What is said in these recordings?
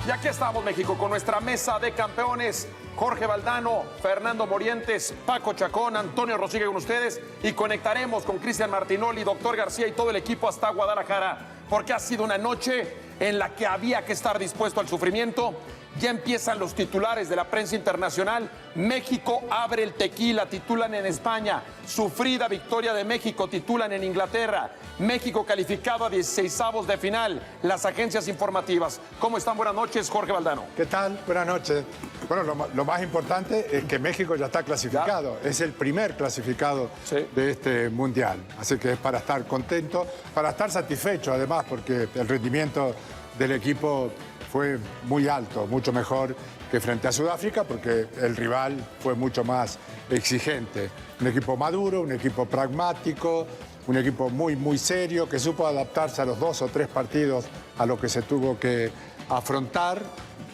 Y aquí estamos, México, con nuestra mesa de campeones. Jorge Valdano, Fernando Morientes, Paco Chacón, Antonio Rosigue con ustedes. Y conectaremos con Cristian Martinoli, Doctor García y todo el equipo hasta Guadalajara. Porque ha sido una noche en la que había que estar dispuesto al sufrimiento. Ya empiezan los titulares de la prensa internacional. México abre el tequila, titulan en España. Sufrida victoria de México, titulan en Inglaterra. México calificado a 16avos de final. Las agencias informativas. ¿Cómo están? Buenas noches, Jorge Valdano. ¿Qué tal? Buenas noches. Bueno, lo más importante es que México ya está clasificado. ¿Ya? Es el primer clasificado de este Mundial. Así que es para estar contento, para estar satisfecho además, porque el rendimiento del equipo fue muy alto, mucho mejor que frente a Sudáfrica, porque el rival fue mucho más exigente. Un equipo maduro, un equipo pragmático, un equipo muy serio, que supo adaptarse a los 2 o 3 partidos a lo que se tuvo que afrontar.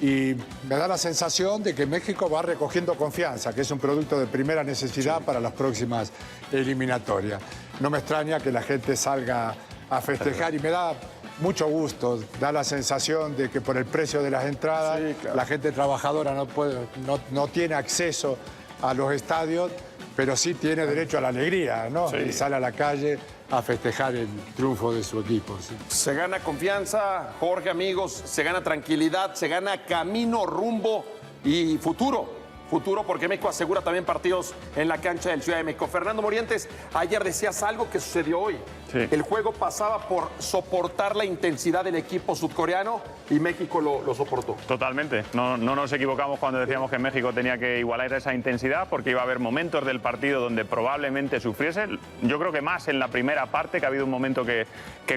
Y me da la sensación de que México va recogiendo confianza, que es un producto de primera necesidad para las próximas eliminatorias. No me extraña que la gente salga a festejar y me da mucho gusto, da la sensación de que por el precio de las entradas la gente trabajadora no tiene acceso a los estadios, pero sí tiene derecho a la alegría, ¿no? Sí. Y sale a la calle a festejar el triunfo de su equipo. Sí. Se gana confianza, Jorge, amigos, se gana tranquilidad, se gana camino, rumbo y futuro. Futuro, porque México asegura también partidos en la cancha del Ciudad de México. Fernando Morientes, ayer decías algo que sucedió hoy. Sí. El juego pasaba por soportar la intensidad del equipo sudcoreano y México lo soportó. Totalmente. No nos equivocamos cuando decíamos que México tenía que igualar esa intensidad, porque iba a haber momentos del partido donde probablemente sufriese. Yo creo que más en la primera parte, que ha habido un momento que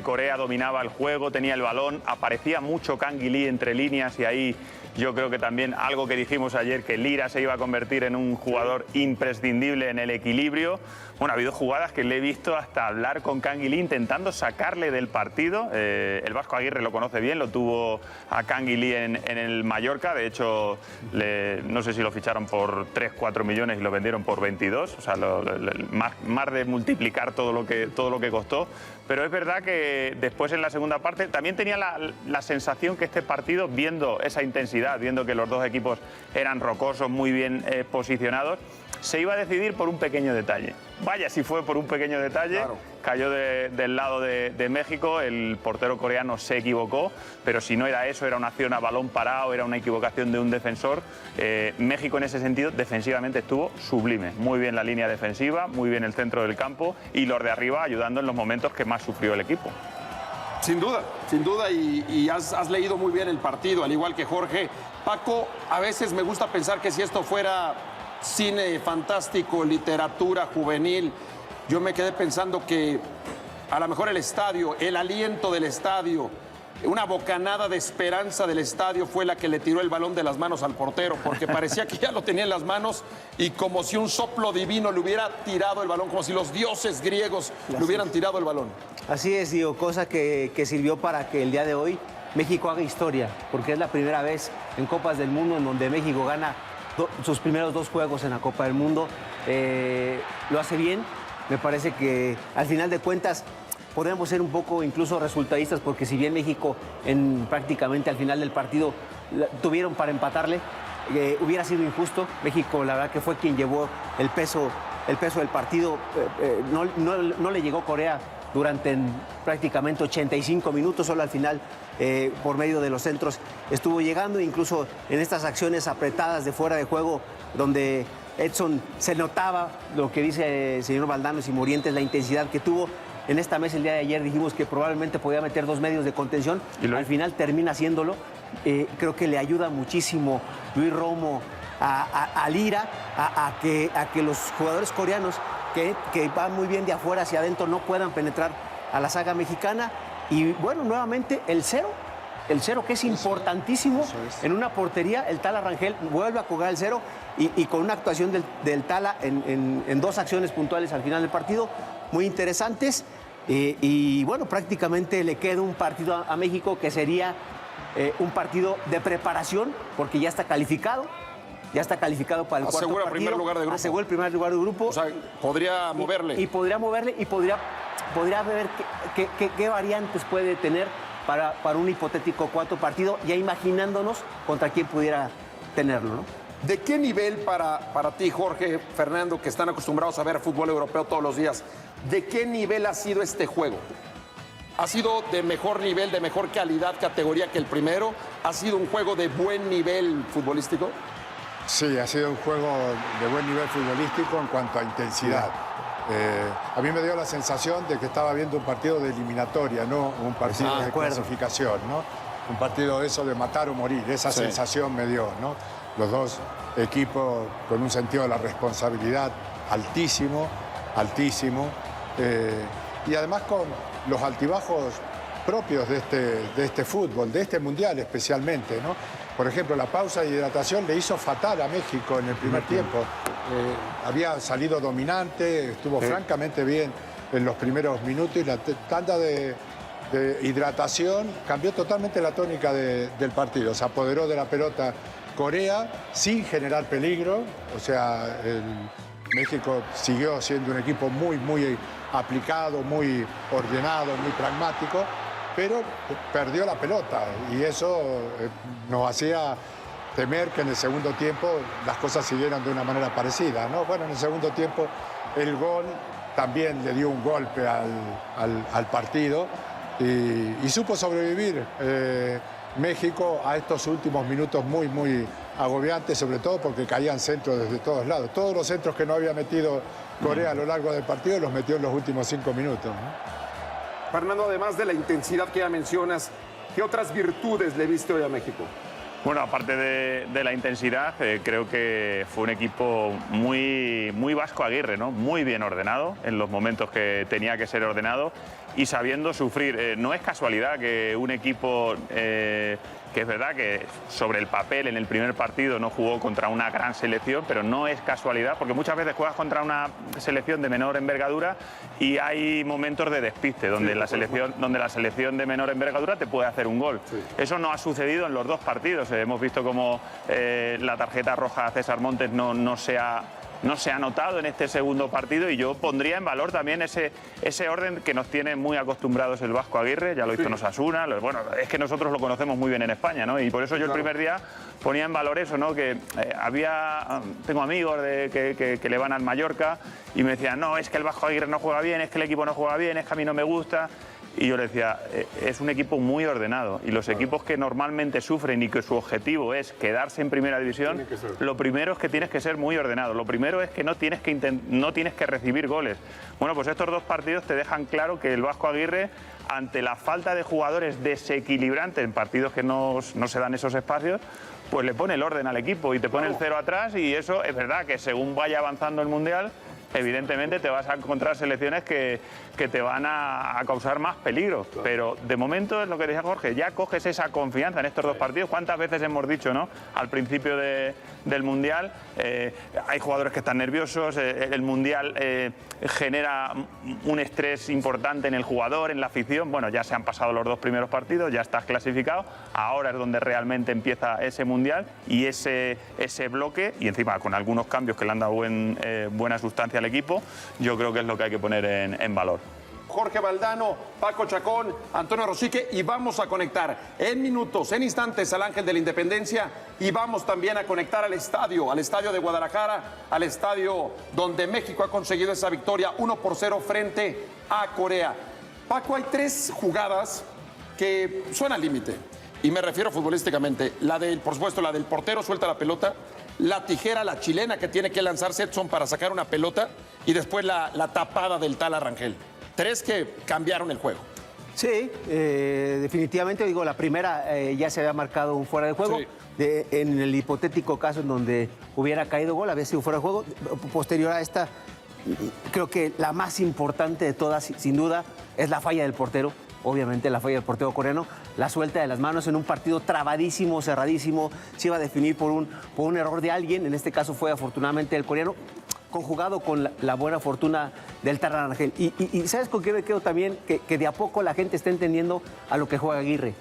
Corea dominaba el juego, tenía el balón, aparecía mucho Kang Lee entre líneas y ahí yo creo que también algo que dijimos ayer, que Lira se iba a convertir en un jugador imprescindible en el equilibrio. Bueno, ha habido jugadas que le he visto hasta hablar con Kang Lee intentando sacarle del partido. El Vasco Aguirre lo conoce bien, lo tuvo a Kang Lee en el Mallorca. De hecho, no sé si lo ficharon por 3-4 millones y lo vendieron por 22. O sea, más de multiplicar todo lo que costó. Pero es verdad que después en la segunda parte también tenía la sensación que este partido, viendo esa intensidad, viendo que los dos equipos eran rocosos, muy bien posicionados, se iba a decidir por un pequeño detalle. Vaya, si fue por un pequeño detalle, claro. Cayó del lado de México, el portero coreano se equivocó, pero si no era eso, era una acción a balón parado, era una equivocación de un defensor. México en ese sentido defensivamente estuvo sublime, muy bien la línea defensiva, muy bien el centro del campo y los de arriba ayudando en los momentos que más sufrió el equipo. Sin duda, y has leído muy bien el partido, al igual que Jorge. Paco, a veces me gusta pensar que si esto fuera cine fantástico, literatura juvenil, yo me quedé pensando que a lo mejor el estadio, el aliento del estadio, una bocanada de esperanza del estadio fue la que le tiró el balón de las manos al portero, porque parecía que ya lo tenía en las manos y como si un soplo divino le hubiera tirado el balón, como si los dioses griegos le hubieran tirado el balón. Así es, digo, cosa que sirvió para que el día de hoy México haga historia, porque es la primera vez en Copas del Mundo en donde México gana sus primeros 2 juegos en la Copa del Mundo. Lo hace bien, me parece que al final de cuentas podríamos ser un poco incluso resultadistas, porque si bien México prácticamente al final del partido tuvieron para empatarle, hubiera sido injusto. México la verdad que fue quien llevó el peso del partido. No le llegó Corea durante prácticamente 85 minutos, solo al final por medio de los centros estuvo llegando, incluso en estas acciones apretadas de fuera de juego donde Edson se notaba lo que dice el señor Valdano y Morientes, la intensidad que tuvo. En esta mesa el día de ayer dijimos que probablemente podía meter 2 medios de contención, al final termina haciéndolo. Creo que le ayuda muchísimo Luis Romo a Lira a que los jugadores coreanos que van muy bien de afuera hacia adentro no puedan penetrar a la saga mexicana. Y bueno, nuevamente el cero que es importantísimo en una portería. El Tala Rangel vuelve a cobrar el 0 y con una actuación del Tala en 2 acciones puntuales al final del partido muy interesantes. Y bueno, prácticamente le queda un partido a México que sería un partido de preparación, porque ya está calificado. Ya está calificado para el cuarto partido. Asegura primer lugar de grupo. Asegura el primer lugar de grupo. O sea, podría moverle. Y podría moverle y podría ver qué variantes puede tener para un hipotético cuarto partido, ya imaginándonos contra quién pudiera tenerlo, ¿no? ¿De qué nivel para ti, Jorge, Fernando, que están acostumbrados a ver fútbol europeo todos los días, de qué nivel ha sido este juego? ¿Ha sido de mejor nivel, de mejor calidad, categoría que el primero? ¿Ha sido un juego de buen nivel futbolístico? Sí, ha sido un juego de buen nivel futbolístico en cuanto a intensidad. A mí me dio la sensación de que estaba viendo un partido de eliminatoria, no un partido de clasificación, ¿no? Un partido de eso de matar o morir, esa sensación me dio, ¿no? Los dos equipos con un sentido de la responsabilidad altísimo, altísimo, y además con los altibajos propios de este fútbol, de este mundial especialmente, ¿no? Por ejemplo, la pausa de hidratación le hizo fatal a México en el primer tiempo. Había salido dominante, estuvo francamente bien en los primeros minutos, y la tanda de hidratación cambió totalmente la tónica del partido. Se apoderó de la pelota Corea sin generar peligro, o sea, México siguió siendo un equipo muy aplicado, muy ordenado, muy pragmático, pero perdió la pelota y eso nos hacía temer que en el segundo tiempo las cosas siguieran de una manera parecida, ¿no? Bueno, en el segundo tiempo el gol también le dio un golpe al partido y supo sobrevivir México a estos últimos minutos muy agobiantes, sobre todo porque caían centros desde todos lados. Todos los centros que no había metido Corea a lo largo del partido los metió en los últimos 5 minutos, ¿no? Fernando, además de la intensidad que ya mencionas, ¿qué otras virtudes le viste hoy a México? Bueno, aparte de la intensidad, creo que fue un equipo muy Vasco Aguirre, ¿no? Muy bien ordenado en los momentos que tenía que ser ordenado y sabiendo sufrir. No es casualidad que un equipo que es verdad que sobre el papel en el primer partido no jugó contra una gran selección, pero no es casualidad porque muchas veces juegas contra una selección de menor envergadura y hay momentos de despiste donde la selección de menor envergadura te puede hacer un gol. Sí. Eso no ha sucedido en los dos partidos. Hemos visto como la tarjeta roja a César Montes no se ha notado en este segundo partido y yo pondría en valor también ese orden que nos tiene muy acostumbrados el Vasco Aguirre, ya lo hizo en Osasuna, bueno, es que nosotros lo conocemos muy bien en España, ¿no? Y por eso yo el primer día ponía en valor eso, ¿no? Que tengo amigos que le van al Mallorca y me decían, no, es que el Vasco Aguirre no juega bien, es que el equipo no juega bien, es que a mí no me gusta. Y yo le decía, es un equipo muy ordenado y los equipos que normalmente sufren y que su objetivo es quedarse en primera división, lo primero es que tienes que ser muy ordenado, lo primero es que no tienes que recibir goles. Bueno, pues estos dos partidos te dejan claro que el Vasco Aguirre, ante la falta de jugadores desequilibrantes en partidos que no se dan esos espacios, pues le pone el orden al equipo y te pone el cero atrás y eso es verdad que según vaya avanzando el Mundial, evidentemente te vas a encontrar selecciones que te van a causar más peligro. Pero de momento es lo que decía Jorge, ya coges esa confianza en estos dos partidos. ¿Cuántas veces hemos dicho, ¿no? Al principio del Mundial, hay jugadores que están nerviosos, el Mundial genera un estrés importante en el jugador, en la afición. Bueno, ya se han pasado los dos primeros partidos, ya estás clasificado. Ahora es donde realmente empieza ese Mundial y ese bloque, y encima con algunos cambios que le han dado buena sustancia al equipo, yo creo que es lo que hay que poner en valor. Jorge Valdano, Paco Chacón, Antonio Rosique, y vamos a conectar en minutos, en instantes al Ángel de la Independencia y vamos también a conectar al estadio de Guadalajara, al estadio donde México ha conseguido esa victoria 1-0 frente a Corea. Paco, hay 3 jugadas que suenan al límite y me refiero futbolísticamente. Por supuesto, la del portero suelta la pelota, la tijera, la chilena que tiene que lanzarse Edson para sacar una pelota y después la tapada del tal Arrangel. 3 que cambiaron el juego. Sí, definitivamente, digo, la primera ya se había marcado un fuera de juego. Sí. En el hipotético caso en donde hubiera caído gol, había sido fuera de juego. Posterior a esta, creo que la más importante de todas, sin duda, es la falla del portero. Obviamente la falla del portero coreano, la suelta de las manos en un partido trabadísimo, cerradísimo, se iba a definir por un error de alguien, en este caso fue afortunadamente el coreano, conjugado con la buena fortuna del Taran Arrangel. Y ¿sabes con qué me quedo también? Que de a poco la gente está entendiendo a lo que juega Aguirre.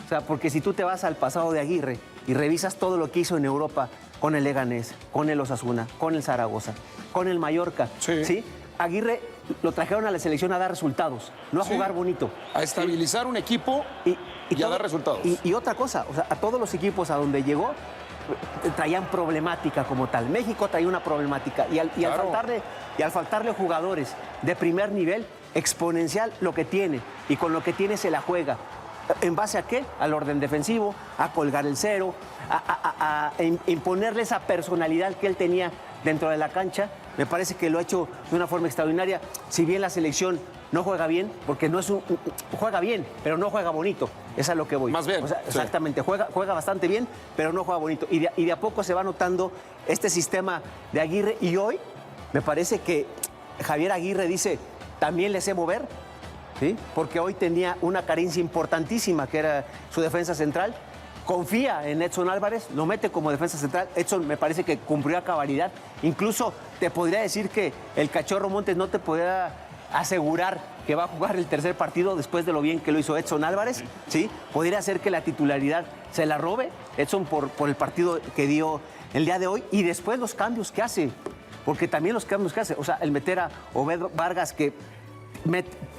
O sea, porque si tú te vas al pasado de Aguirre y revisas todo lo que hizo en Europa con el Leganés, con el Osasuna, con el Zaragoza, con el Mallorca, ¿sí? Aguirre lo trajeron a la selección a dar resultados, no a jugar bonito. A estabilizar un equipo y a dar resultados. Y otra cosa, o sea, a todos los equipos a donde llegó traían problemática como tal. México traía una problemática y al faltarle jugadores de primer nivel, exponencial lo que tiene y con lo que tiene se la juega. ¿En base a qué? Al orden defensivo, a colgar el cero, a imponerle esa personalidad que él tenía dentro de la cancha. Me parece que lo ha hecho de una forma extraordinaria. Si bien la selección no juega bien, porque no es juega bien, pero no juega bonito. Es a lo que voy. Más bien. O sea, sí. Exactamente, juega bastante bien, pero no juega bonito. Y de a poco se va notando este sistema de Aguirre. Y hoy me parece que Javier Aguirre dice, también le sé mover, ¿sí? Porque hoy tenía una carencia importantísima, que era su defensa central. Confía en Edson Álvarez, lo mete como defensa central. Edson me parece que cumplió a cabalidad. Incluso te podría decir que el Cachorro Montes no te podría asegurar que va a jugar el tercer partido después de lo bien que lo hizo Edson Álvarez, ¿sí? Podría ser que la titularidad se la robe Edson por el partido que dio el día de hoy y después los cambios que hace, porque también los cambios que hace, o sea, el meter a Obed Vargas que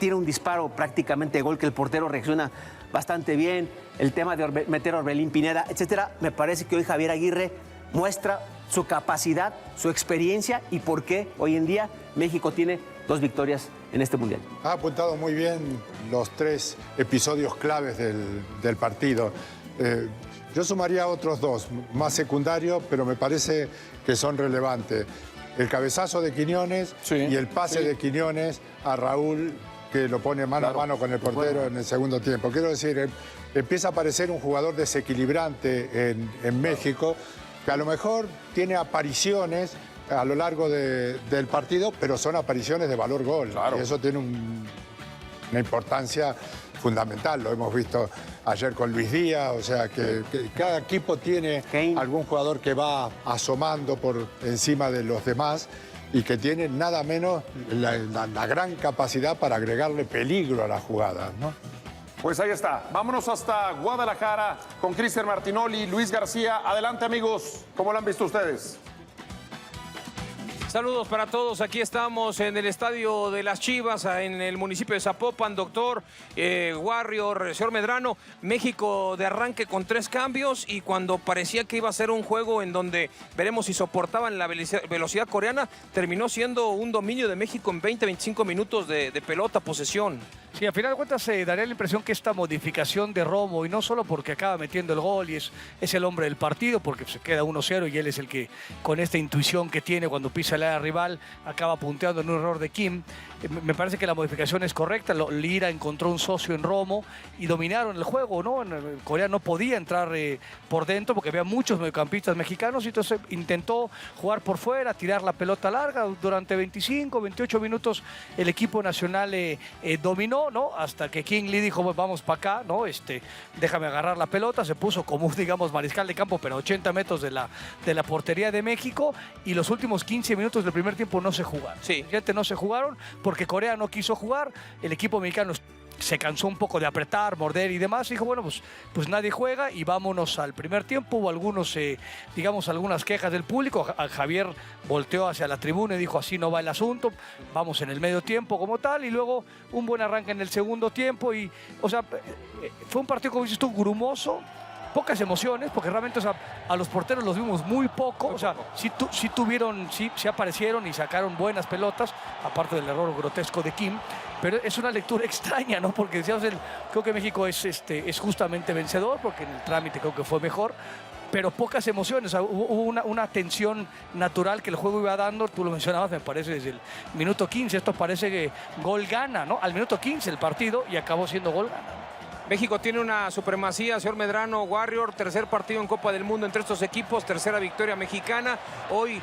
tira un disparo prácticamente de gol que el portero reacciona bastante bien, el tema de meter a Orbelín Pineda, etcétera. Me parece que hoy Javier Aguirre muestra su capacidad, su experiencia y por qué hoy en día México tiene 2 victorias en este Mundial. Ha apuntado muy bien los 3 episodios claves del partido. Yo sumaría otros 2, más secundarios, pero me parece que son relevantes. El cabezazo de Quiñones y el pase de Quiñones a Raúl, que lo pone mano a mano con el portero en el segundo tiempo. Quiero decir, empieza a aparecer un jugador desequilibrante en México, que a lo mejor tiene apariciones a lo largo del partido, pero son apariciones de valor gol. Claro. Y eso tiene una importancia fundamental. Lo hemos visto ayer con Luis Díaz, o sea que cada equipo tiene algún jugador que va asomando por encima de los demás y que tiene nada menos la gran capacidad para agregarle peligro a la jugada, ¿no? Pues ahí está. Vámonos hasta Guadalajara con Cristian Martinoli, Luis García. Adelante, amigos. ¿Cómo lo han visto ustedes? Saludos para todos, aquí estamos en el estadio de las Chivas, en el municipio de Zapopan, doctor, Warrior, señor Medrano. México de arranque con 3 cambios y cuando parecía que iba a ser un juego en donde veremos si soportaban la velocidad coreana, terminó siendo un dominio de México en 20-25 minutos de pelota, posesión. Sí, al final de cuentas daría la impresión que esta modificación de Romo, y no solo porque acaba metiendo el gol y es el hombre del partido, porque se queda 1-0 y él es el que, con esta intuición que tiene cuando pisa el área rival, acaba punteando en un error de Kim. Me parece que la modificación es correcta. Lira encontró un socio en Romo y dominaron el juego, ¿no? Corea no podía entrar por dentro porque había muchos mediocampistas mexicanos y entonces intentó jugar por fuera, tirar la pelota larga. Durante 25, 28 minutos el equipo nacional dominó, ¿no? Hasta que King Lee dijo, pues vamos para acá, ¿no? Déjame agarrar la pelota. Se puso como, digamos, mariscal de campo, pero a 80 metros de la portería de México, y los últimos 15 minutos del primer tiempo no se jugaron. Sí. No se jugaron porque Corea no quiso jugar. El equipo mexicano se cansó un poco de apretar, morder y demás, y dijo, bueno, pues nadie juega y vámonos al primer tiempo. Hubo algunos, digamos, algunas quejas del público. Javier volteó hacia la tribuna y dijo, así no va el asunto, vamos en el medio tiempo como tal, y luego un buen arranque en el segundo tiempo, y, o sea, fue un partido, como dices tú, grumoso, pocas emociones, porque realmente, o sea, a los porteros los vimos muy poco, o sea, sí aparecieron y sacaron buenas pelotas, aparte del error grotesco de Kim, pero es una lectura extraña, ¿no? Porque decíamos, creo que México es justamente vencedor, porque en el trámite creo que fue mejor, pero pocas emociones. O sea, hubo una tensión natural que el juego iba dando. Tú lo mencionabas, me parece, desde el minuto 15. Esto parece que gol gana, ¿no? Al minuto 15 el partido y acabó siendo gol gana. México tiene una supremacía, señor Medrano, Warrior, tercer partido en Copa del Mundo entre estos equipos, tercera victoria mexicana. Hoy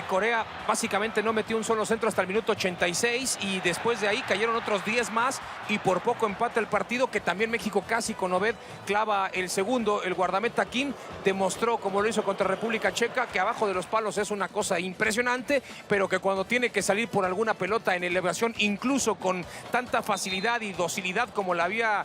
Corea básicamente no metió un solo centro hasta el minuto 86 y después de ahí cayeron otros 10 más y por poco empata el partido, que también México casi con Obed clava el segundo. El guardameta Kim demostró, como lo hizo contra República Checa, que abajo de los palos es una cosa impresionante, pero que cuando tiene que salir por alguna pelota en elevación, incluso con tanta facilidad y docilidad como la había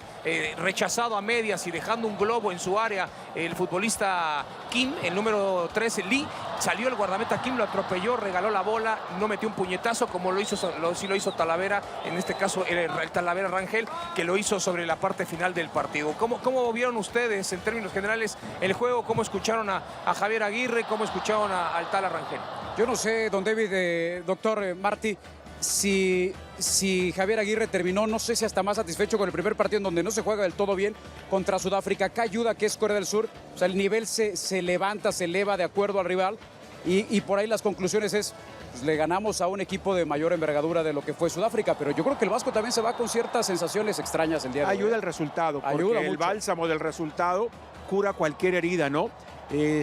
rechazado a medias y dejando un globo en su área el futbolista Kim, el número 13 Lee, Salió el guardameta Kim, lo atropelló, regaló la bola, no metió un puñetazo como sí lo hizo Talavera, en este caso el Talavera Rangel, que lo hizo sobre la parte final del partido. ¿Cómo vieron ustedes en términos generales el juego? ¿Cómo escucharon a Javier Aguirre? ¿Cómo escucharon al Tala Rangel? Yo no sé, don David, doctor Martí, si Javier Aguirre terminó, no sé si hasta más satisfecho con el primer partido en donde no se juega del todo bien contra Sudáfrica. Acá ayuda que es Corea del Sur, o sea, el nivel se levanta, se eleva de acuerdo al rival y por ahí las conclusiones es, pues, le ganamos a un equipo de mayor envergadura de lo que fue Sudáfrica, pero yo creo que el Vasco también se va con ciertas sensaciones extrañas el día de hoy. Ayuda el resultado, porque Ayuda el mucho. bálsamo del resultado cura cualquier herida, ¿no?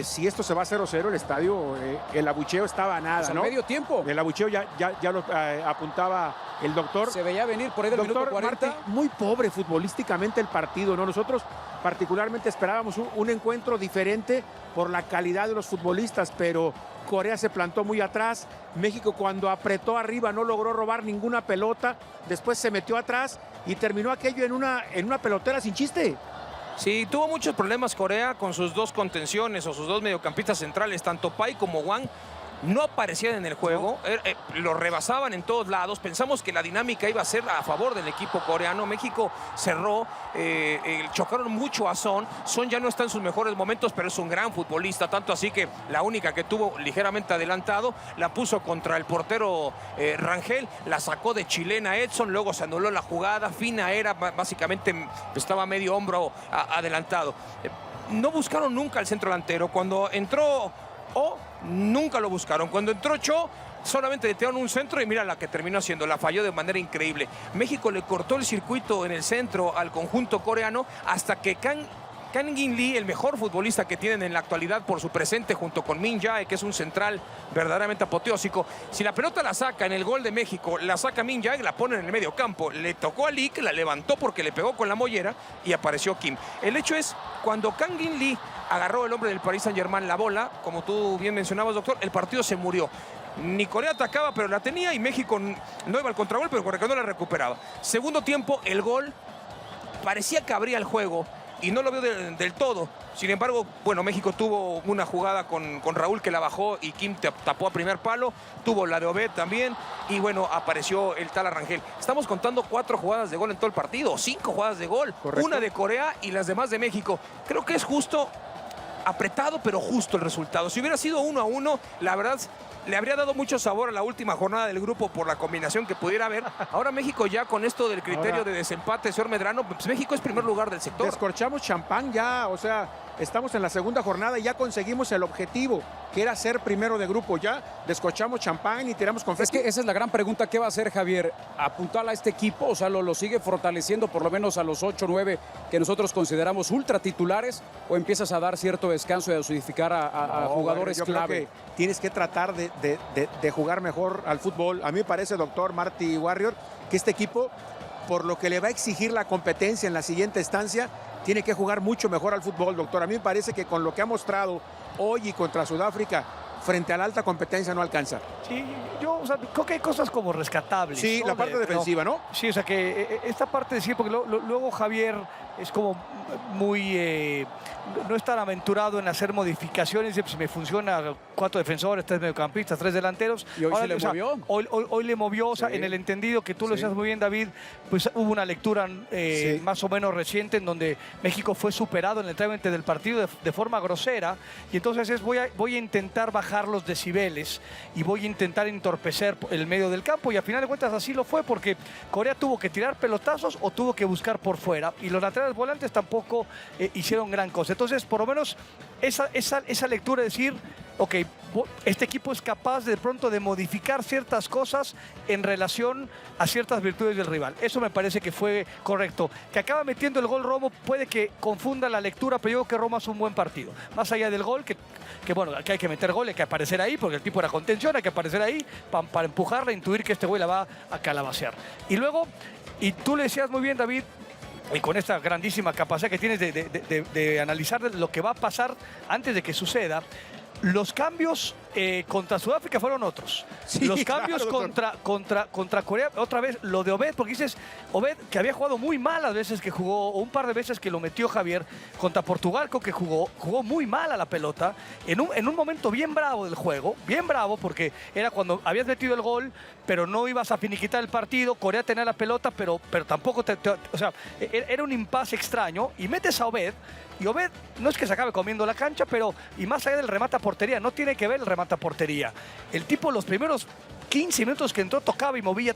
Si esto se va a 0-0, el estadio, el abucheo estaba a nada, Pues al ¿no? medio tiempo. El abucheo ya lo apuntaba el doctor. Se veía venir por ahí del minuto Doctor 40. Martí, muy pobre futbolísticamente el partido, ¿no? Nosotros particularmente esperábamos un encuentro diferente por la calidad de los futbolistas, pero Corea se plantó muy atrás. México, cuando apretó arriba, no logró robar ninguna pelota. Después se metió atrás y terminó aquello en una pelotera sin chiste. Sí, tuvo muchos problemas Corea con sus dos contenciones o sus dos mediocampistas centrales, tanto Pai como Wang. No aparecían en el juego, lo rebasaban en todos lados. Pensamos que la dinámica iba a ser a favor del equipo coreano. México cerró, chocaron mucho a Son. Son ya no está en sus mejores momentos, pero es un gran futbolista. Tanto así que la única que tuvo ligeramente adelantado la puso contra el portero Rangel. La sacó de chilena Edson, luego se anuló la jugada. Fina era, básicamente estaba medio hombro adelantado. No buscaron nunca el centro delantero. Cuando entró nunca lo buscaron. Cuando entró Cho, solamente le tiraron un centro y mira la que terminó haciendo, la falló de manera increíble. México le cortó el circuito en el centro al conjunto coreano hasta que Kang In Lee, el mejor futbolista que tienen en la actualidad por su presente junto con Min Jae, que es un central verdaderamente apoteósico. Si la pelota la saca en el gol de México, la saca Min Jae, la pone en el medio campo. Le tocó a Lee, que la levantó porque le pegó con la mollera y apareció Kim. El hecho es, cuando Kang In Lee agarró el hombre del Paris Saint-Germain la bola, como tú bien mencionabas, doctor, el partido se murió. Ni Corea atacaba, pero la tenía, y México no iba al contragol, pero Corea no la recuperaba. Segundo tiempo, el gol parecía que abría el juego y no lo veo del todo. Sin embargo, bueno, México tuvo una jugada con Raúl que la bajó y Kim tapó a primer palo. Tuvo la de Obed también. Y bueno, apareció el Tala Rangel. Estamos contando 4 jugadas de gol en todo el partido. 5 jugadas de gol. Correcto. Una de Corea y las demás de México. Creo que es justo, apretado, pero justo el resultado. Si hubiera sido 1-1, la verdad, le habría dado mucho sabor a la última jornada del grupo por la combinación que pudiera haber. Ahora México ya con esto del criterio de desempate, señor Medrano, pues México es primer lugar del sector. Descorchamos champán ya, o sea, estamos en la segunda jornada y ya conseguimos el objetivo, que era ser primero de grupo. Ya descorchamos champán y tiramos confeti. Es que esa es la gran pregunta. ¿Qué va a hacer Javier? ¿Apuntar a este equipo? O sea, ¿lo sigue fortaleciendo por lo menos a los 8 o 9 que nosotros consideramos ultra titulares? ¿O empiezas a dar cierto descanso y a dosificar a jugadores yo creo clave? que tienes que tratar de jugar mejor al fútbol. A mí me parece, doctor Martí Warrior, que este equipo, por lo que le va a exigir la competencia en la siguiente estancia, tiene que jugar mucho mejor al fútbol, doctor. A mí me parece que con lo que ha mostrado hoy y contra Sudáfrica, frente a la alta competencia, no alcanza. Sí, yo creo que hay cosas como rescatables. Sí, ¿no? la parte defensiva, ¿no? Sí, o sea que esta parte de sí, porque luego Javier es como muy... no es tan aventurado en hacer modificaciones. Dice, si me funciona 4 defensores, 3 mediocampistas, 3 delanteros. Y hoy Ahora, se le o sea, movió. Hoy le movió, o sea, en el entendido que tú lo decías muy bien, David, pues hubo una lectura más o menos reciente en donde México fue superado en el trámite del partido de forma grosera, y entonces voy a intentar bajar los decibeles y voy a intentar entorpecer el medio del campo, y al final de cuentas así lo fue, porque Corea tuvo que tirar pelotazos o tuvo que buscar por fuera, y los laterales volantes tampoco hicieron gran cosa. Entonces, por lo menos esa lectura de decir, ok, este equipo es capaz de pronto de modificar ciertas cosas en relación a ciertas virtudes del rival. Eso me parece que fue correcto. Que acaba metiendo el gol Romo puede que confunda la lectura, pero yo creo que Romo hace un buen partido. Más allá del gol, que bueno, que hay que meter gol, hay que aparecer ahí, porque el tipo era contención, hay que aparecer ahí para empujarla, intuir que este güey la va a calabacear. Y luego, y tú le decías muy bien, David, y con esta grandísima capacidad que tienes de analizar lo que va a pasar antes de que suceda, los cambios contra Sudáfrica fueron otros. Sí, Los claro, cambios doctor. contra Corea, otra vez lo de Obed, porque dices, Obed, que había jugado muy mal las veces que jugó, o un par de veces que lo metió Javier, contra Portugal, creo que jugó muy mal a la pelota, en un momento bien bravo del juego, bien bravo, porque era cuando habías metido el gol, pero no ibas a finiquitar el partido, Corea tenía la pelota, pero tampoco o sea, era un impasse extraño, y metes a Obed, y Obed no es que se acabe comiendo la cancha, pero y más allá del remate a portería, no tiene que ver el remate a portería. El tipo los primeros 15 minutos que entró tocaba y movía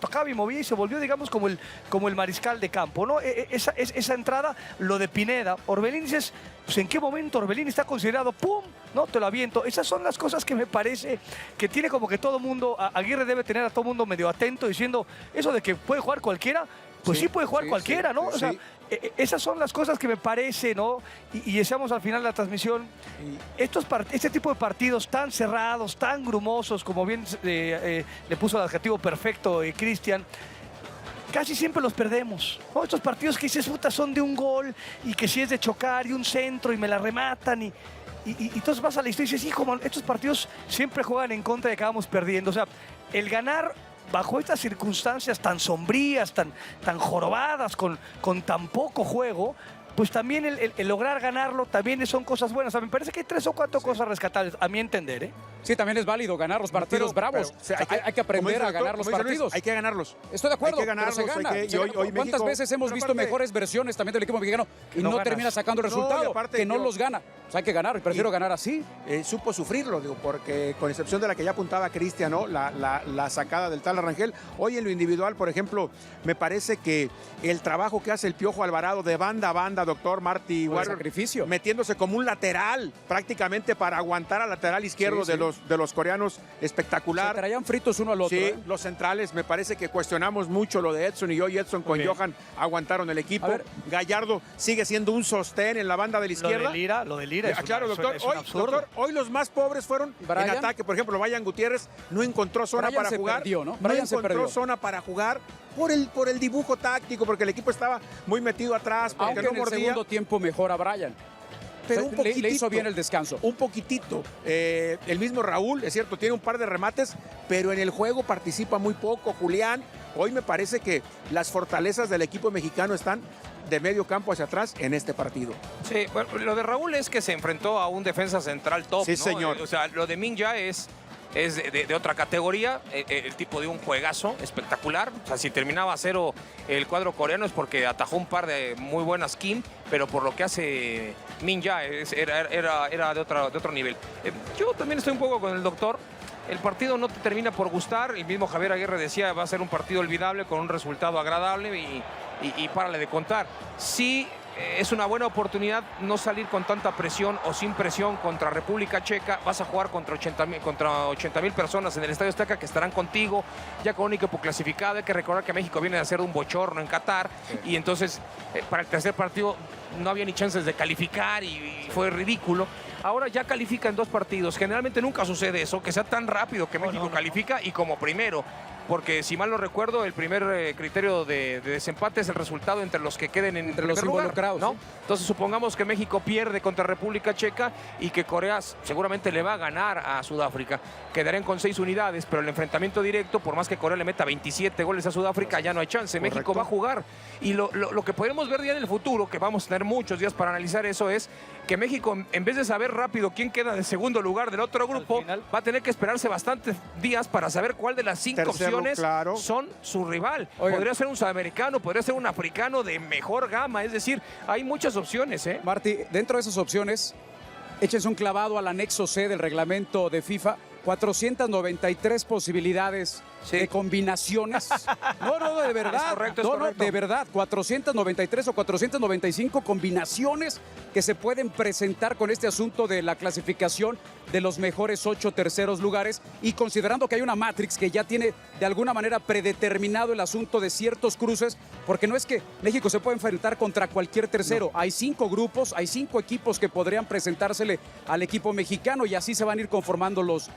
y se volvió, digamos, como el mariscal de campo, ¿no? Esa entrada, lo de Pineda, Orbelín, dices, pues ¿en qué momento Orbelín está considerado? ¡Pum! No, te lo aviento. Esas son las cosas que me parece que tiene como que todo mundo, Aguirre debe tener a todo mundo medio atento, diciendo, eso de que puede jugar cualquiera, pues sí puede jugar cualquiera, ¿no? O sea, esas son las cosas que me parece, ¿no? Y decíamos al final de la transmisión, este tipo de partidos tan cerrados, tan grumosos, como bien le puso el adjetivo perfecto Cristian, casi siempre los perdemos, ¿no? Estos partidos que dices, puta, son de un gol y que si es de chocar y un centro y me la rematan y entonces vas a la historia y dices, hijo, estos partidos siempre juegan en contra y acabamos perdiendo. O sea, el ganar bajo estas circunstancias tan sombrías, tan jorobadas, con tan poco juego, pues también el lograr ganarlo también son cosas buenas. O sea, me parece que hay 3 o 4 cosas rescatables, a mi entender, ¿eh? Sí, también es válido ganar los partidos bravos. Hay que aprender a ganar los partidos. Hay que ganarlos. Estoy de acuerdo, hay que ganarlos, pero se gana. Hoy ¿Cuántas México, veces hemos visto mejores versiones también del equipo mexicano y no termina sacando el resultado? Que no los gana. O sea, hay que ganar, y prefiero ganar así. Supo sufrirlo, digo, porque con excepción de la que ya apuntaba Cristian, ¿no? La sacada del tal Rangel. Hoy en lo individual, por ejemplo, me parece que el trabajo que hace el Piojo Alvarado de banda a banda, doctor Martí Warrior, sacrificio, metiéndose como un lateral prácticamente para aguantar al lateral izquierdo de los coreanos, espectacular. Se traían fritos uno al otro. Sí, los centrales, me parece que cuestionamos mucho lo de Edson, y hoy Edson con Johan aguantaron el equipo. Gallardo sigue siendo un sostén en la banda de la izquierda. Lo de Lira es claro, doctor. Hoy los más pobres fueron en ataque. Por ejemplo, Brian Gutiérrez no encontró zona para jugar. ¿no? No encontró zona para jugar por el dibujo táctico, porque el equipo estaba muy metido atrás, porque aunque no en el mordía. segundo tiempo mejor a Brian. Pero un poquitito, le hizo bien el descanso. Un poquitito. El mismo Raúl, es cierto, tiene un par de remates, pero en el juego participa muy poco. Julián, hoy me parece que las fortalezas del equipo mexicano están de medio campo hacia atrás en este partido. Sí, bueno, lo de Raúl es que se enfrentó a un defensa central top, sí, ¿no? Señor. O sea, lo de Minja es de otra categoría. El tipo de un juegazo espectacular. O sea, si terminaba a 0 el cuadro coreano es porque atajó un par de muy buenas Kim, pero por lo que hace Minja era de otro nivel. Yo también estoy un poco con el doctor. El partido no te termina por gustar. El mismo Javier Aguirre decía, va a ser un partido olvidable con un resultado agradable y párale de contar. Sí, es una buena oportunidad no salir con tanta presión o sin presión contra República Checa. Vas a jugar contra 80,000 personas en el Estadio Azteca que estarán contigo, ya con un equipo clasificado. Hay que recordar que México viene de hacer un bochorno en Qatar, y entonces para el tercer partido no había ni chances de calificar y fue ridículo. Ahora ya califica en 2 partidos. Generalmente nunca sucede eso, que sea tan rápido que México califica y como primero. Porque si mal no recuerdo, el primer criterio de desempate es el resultado entre los que queden en entre los involucrados, ¿no? ¿sí? Entonces supongamos que México pierde contra República Checa y que Corea seguramente le va a ganar a Sudáfrica. Quedarán con 6 unidades, pero el enfrentamiento directo, por más que Corea le meta 27 goles a Sudáfrica, ya no hay chance. Correcto. México va a jugar. Y lo que podemos ver ya en el futuro, que vamos a tener muchos días para analizar eso, es que México, en vez de saber rápido quién queda de segundo lugar del otro grupo, va a tener que esperarse bastantes días para saber cuál de las 5 opciones son su rival. Oigan, podría ser un sudamericano, podría ser un africano de mejor gama, es decir, hay muchas opciones, ¿eh? Martí, dentro de esas opciones, échense un clavado al anexo C del reglamento de FIFA. 493 posibilidades de combinaciones. No, de verdad. Es correcto, es correcto. No, de verdad. 493 o 495 combinaciones que se pueden presentar con este asunto de la clasificación de los mejores 8 terceros lugares, y considerando que hay una Matrix que ya tiene de alguna manera predeterminado el asunto de ciertos cruces, porque no es que México se pueda enfrentar contra cualquier tercero. No. Hay 5 grupos, hay 5 equipos que podrían presentársele al equipo mexicano, y así se van a ir conformando los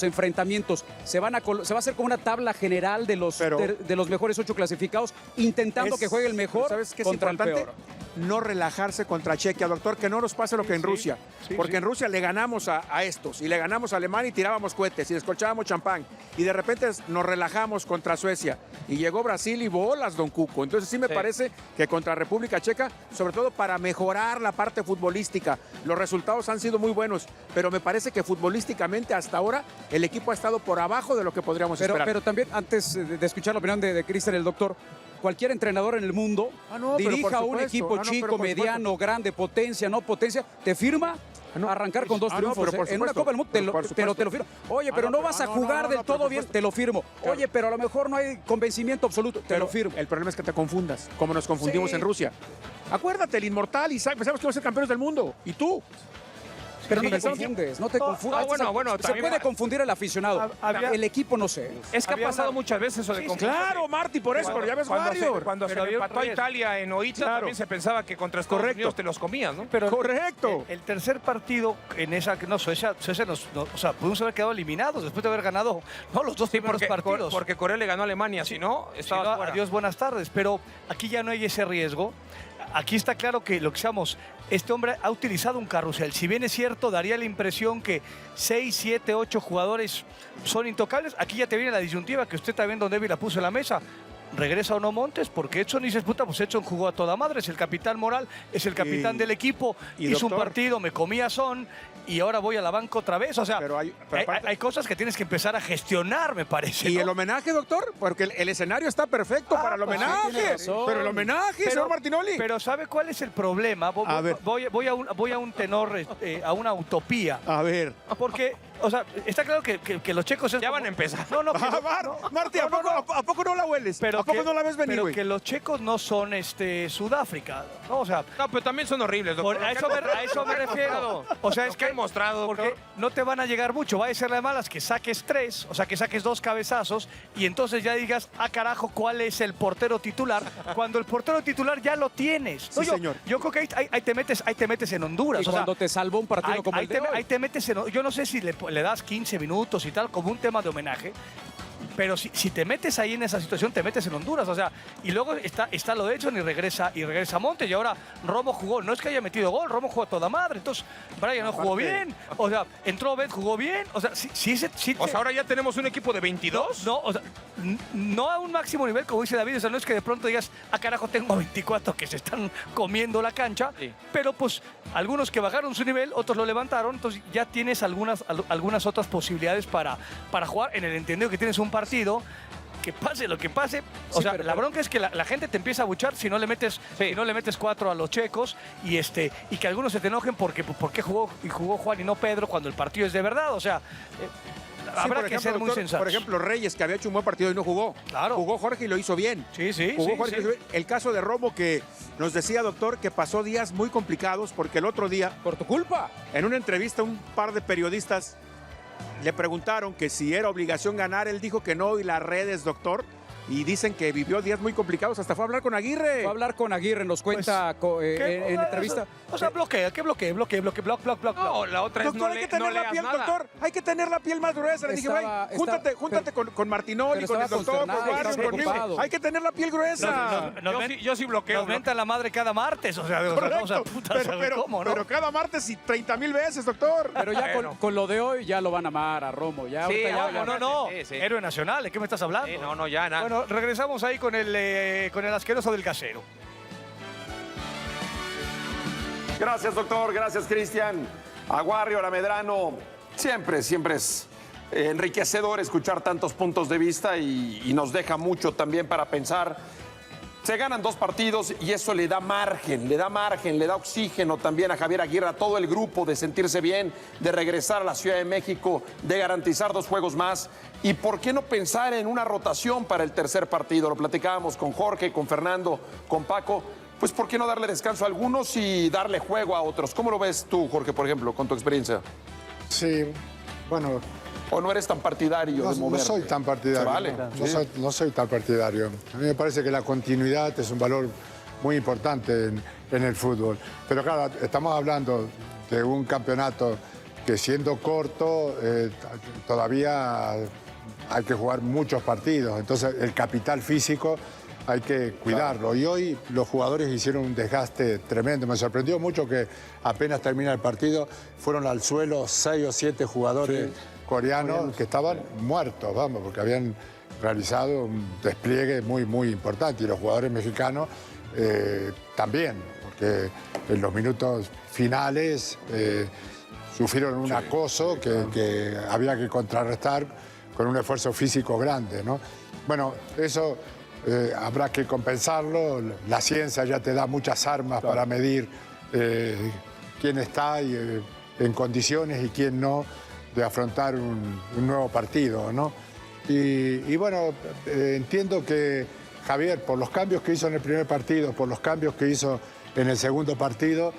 enfrentamientos. Se va a hacer como una tabla general de los mejores 8 clasificados, intentando que juegue el mejor, ¿sabes qué es contra importante? el peor. No relajarse contra Chequia, doctor, que no nos pase lo que en Rusia. Porque en Rusia le ganamos a estos y le ganamos a Alemania y tirábamos cohetes y descolchábamos champán. Y de repente nos relajamos contra Suecia. Y llegó Brasil y bolas, don Cuco. Entonces sí me parece que contra República Checa, sobre todo para mejorar la parte futbolística, los resultados han sido muy buenos, pero me parece que futbolísticamente hasta ahora el equipo ha estado por abajo de lo que podríamos esperar. Pero también, antes de escuchar la opinión de Cristian, el doctor, cualquier entrenador en el mundo dirija un equipo chico, mediano, grande, potencia, no potencia, te firma arrancar con 2 triunfos. En una Copa del Mundo pero te lo firmo. Oye, pero no vas a jugar del todo bien, te lo firmo. Oye, pero a lo mejor no hay convencimiento absoluto, te lo firmo. El problema es que te confundas, como nos confundimos en Rusia. Acuérdate, el inmortal Isaac, pensamos que iba a ser campeones del mundo. ¿Y tú? Pero no te confundes, no te confundes. Se puede confundir el aficionado. El equipo no sé. Es que ha pasado muchas veces eso de confundir. Claro, Marty, por eso, pero ya ves Warrior. Cuando se empató a Italia en Oita, también se pensaba que contra Estados Unidos te los comías, ¿no? Pero correcto. El tercer partido en esa, Suecia o sea, pudimos haber quedado eliminados después de haber ganado los 2 primeros partidos. Porque Corea le ganó a Alemania, si no, estaba fuera. Adiós, buenas tardes. Pero aquí ya no hay ese riesgo. Aquí está claro que lo que seamos, este hombre ha utilizado un carrusel. Si bien es cierto, daría la impresión que 6, 7, 8 jugadores son intocables. Aquí ya te viene la disyuntiva que usted también, don David, la puso en la mesa. ¿Regresa o no Montes? Porque Edson dice, puta, pues Edson jugó a toda madre, es el capitán moral, es el capitán del equipo, hizo un partido, me comí a Son y ahora voy a la banca otra vez. O sea, hay cosas que tienes que empezar a gestionar, me parece. ¿Y ¿no? el homenaje, doctor? Porque el escenario está perfecto para el homenaje. Pero el homenaje, señor Martinoli. Pero ¿sabe cuál es el problema? Voy a un tenor, a una utopía. A ver. Porque, o sea, está claro que los checos... Ya van a empezar. Marti, ¿a poco no la hueles? ¿A poco no la ves venir, Pero güey? que los checos no son Sudáfrica, ¿no? O sea... No, pero también son horribles, doctor. A eso me refiero. O sea, es que han mostrado, porque doctor. no te van a llegar mucho. Va a ser de malas que saques 3, o sea, que saques 2 cabezazos y entonces ya digas, carajo, ¿cuál es el portero titular? Cuando el portero titular ya lo tienes. Sí, señor. Yo creo que ahí te metes en Honduras. Y cuando te salvó un partido como el de hoy. Ahí te metes en... Yo no sé si le das 15 minutos y tal, como un tema de homenaje. Pero si te metes ahí en esa situación, te metes en Honduras. O sea, y luego está lo de Edson y regresa Montes. Y ahora Romo jugó. No es que haya metido gol, Romo jugó a toda madre. Entonces, Brian no jugó bien. O sea, entró Ben, jugó bien. O sea, o sea, ahora ya tenemos un equipo de 22. No, o sea, no a un máximo nivel, como dice David. O sea, no es que de pronto digas, carajo, tengo 24 que se están comiendo la cancha. Sí. Pero pues, algunos que bajaron su nivel, otros lo levantaron. Entonces, ya tienes algunas otras posibilidades para jugar en el entendido que tienes un partido, que pase lo que pase. O sea, la bronca es que la gente te empieza a buchar si no le metes 4 a los checos y que algunos se te enojen porque jugó Juan y no Pedro cuando el partido es de verdad. O sea, habrá que ser muy sensatos. Por ejemplo, Reyes, que había hecho un buen partido y no jugó. Claro. Jugó Jorge y lo hizo bien. Jugó Jorge. Sí. El caso de Romo, que nos decía, doctor, que pasó días muy complicados porque el otro día, por tu culpa, en una entrevista, un par de periodistas le preguntaron que si era obligación ganar, él dijo que no, y las redes, doctor, y dicen que vivió días muy complicados, hasta fue a hablar con Aguirre. Fue a hablar con Aguirre, nos cuenta en entrevista. O sea, bloquea, block. No, la otra doctor, es hay que tener la piel, nada. doctor, hay que tener la piel más gruesa. Le dije, güey, júntate con Martinoli, con el doctor, con Warrior, conmigo. Hay que tener la piel gruesa. Yo sí bloqueo. Nos mentan la madre cada martes, o sea, correcto, pero cada martes y 30,000 veces, doctor. Pero ya con lo de hoy ya lo van a amar a Romo. Ya, sí, no. Sí. Héroe nacional, ¿de qué me estás hablando? No, ya nada. Bueno, regresamos ahí con el asqueroso del casero. Gracias, doctor. Gracias, Cristian. A Warrior, a Medrano. Siempre es enriquecedor escuchar tantos puntos de vista y nos deja mucho también para pensar. Se ganan 2 partidos y eso le da margen, le da oxígeno también a Javier Aguirre, a todo el grupo, de sentirse bien, de regresar a la Ciudad de México, de garantizar 2 juegos más. ¿Y por qué no pensar en una rotación para el tercer partido? Lo platicábamos con Jorge, con Fernando, con Paco. Pues ¿por qué no darle descanso a algunos y darle juego a otros? ¿Cómo lo ves tú, Jorge, por ejemplo, con tu experiencia? Sí, bueno... ¿O no eres tan partidario de moverte? No soy tan partidario. Vale. No soy tan partidario. A mí me parece que la continuidad es un valor muy importante en el fútbol. Pero claro, estamos hablando de un campeonato que, siendo corto, todavía hay que jugar muchos partidos. Entonces el capital físico hay que cuidarlo. Y hoy los jugadores hicieron un desgaste tremendo. Me sorprendió mucho que apenas termina el partido, fueron al suelo 6 o 7 jugadores coreanos que estaban muertos, vamos, porque habían realizado un despliegue muy, muy importante. Y los jugadores mexicanos también, porque en los minutos finales sufrieron un acoso que había que contrarrestar con un esfuerzo físico grande, ¿no? Bueno, eso habrá que compensarlo. La ciencia ya te da muchas armas para medir quién está en condiciones y quién no de afrontar un nuevo partido, ¿no? Y bueno, entiendo que Javier, por los cambios que hizo en el primer partido, por los cambios que hizo en el segundo partido,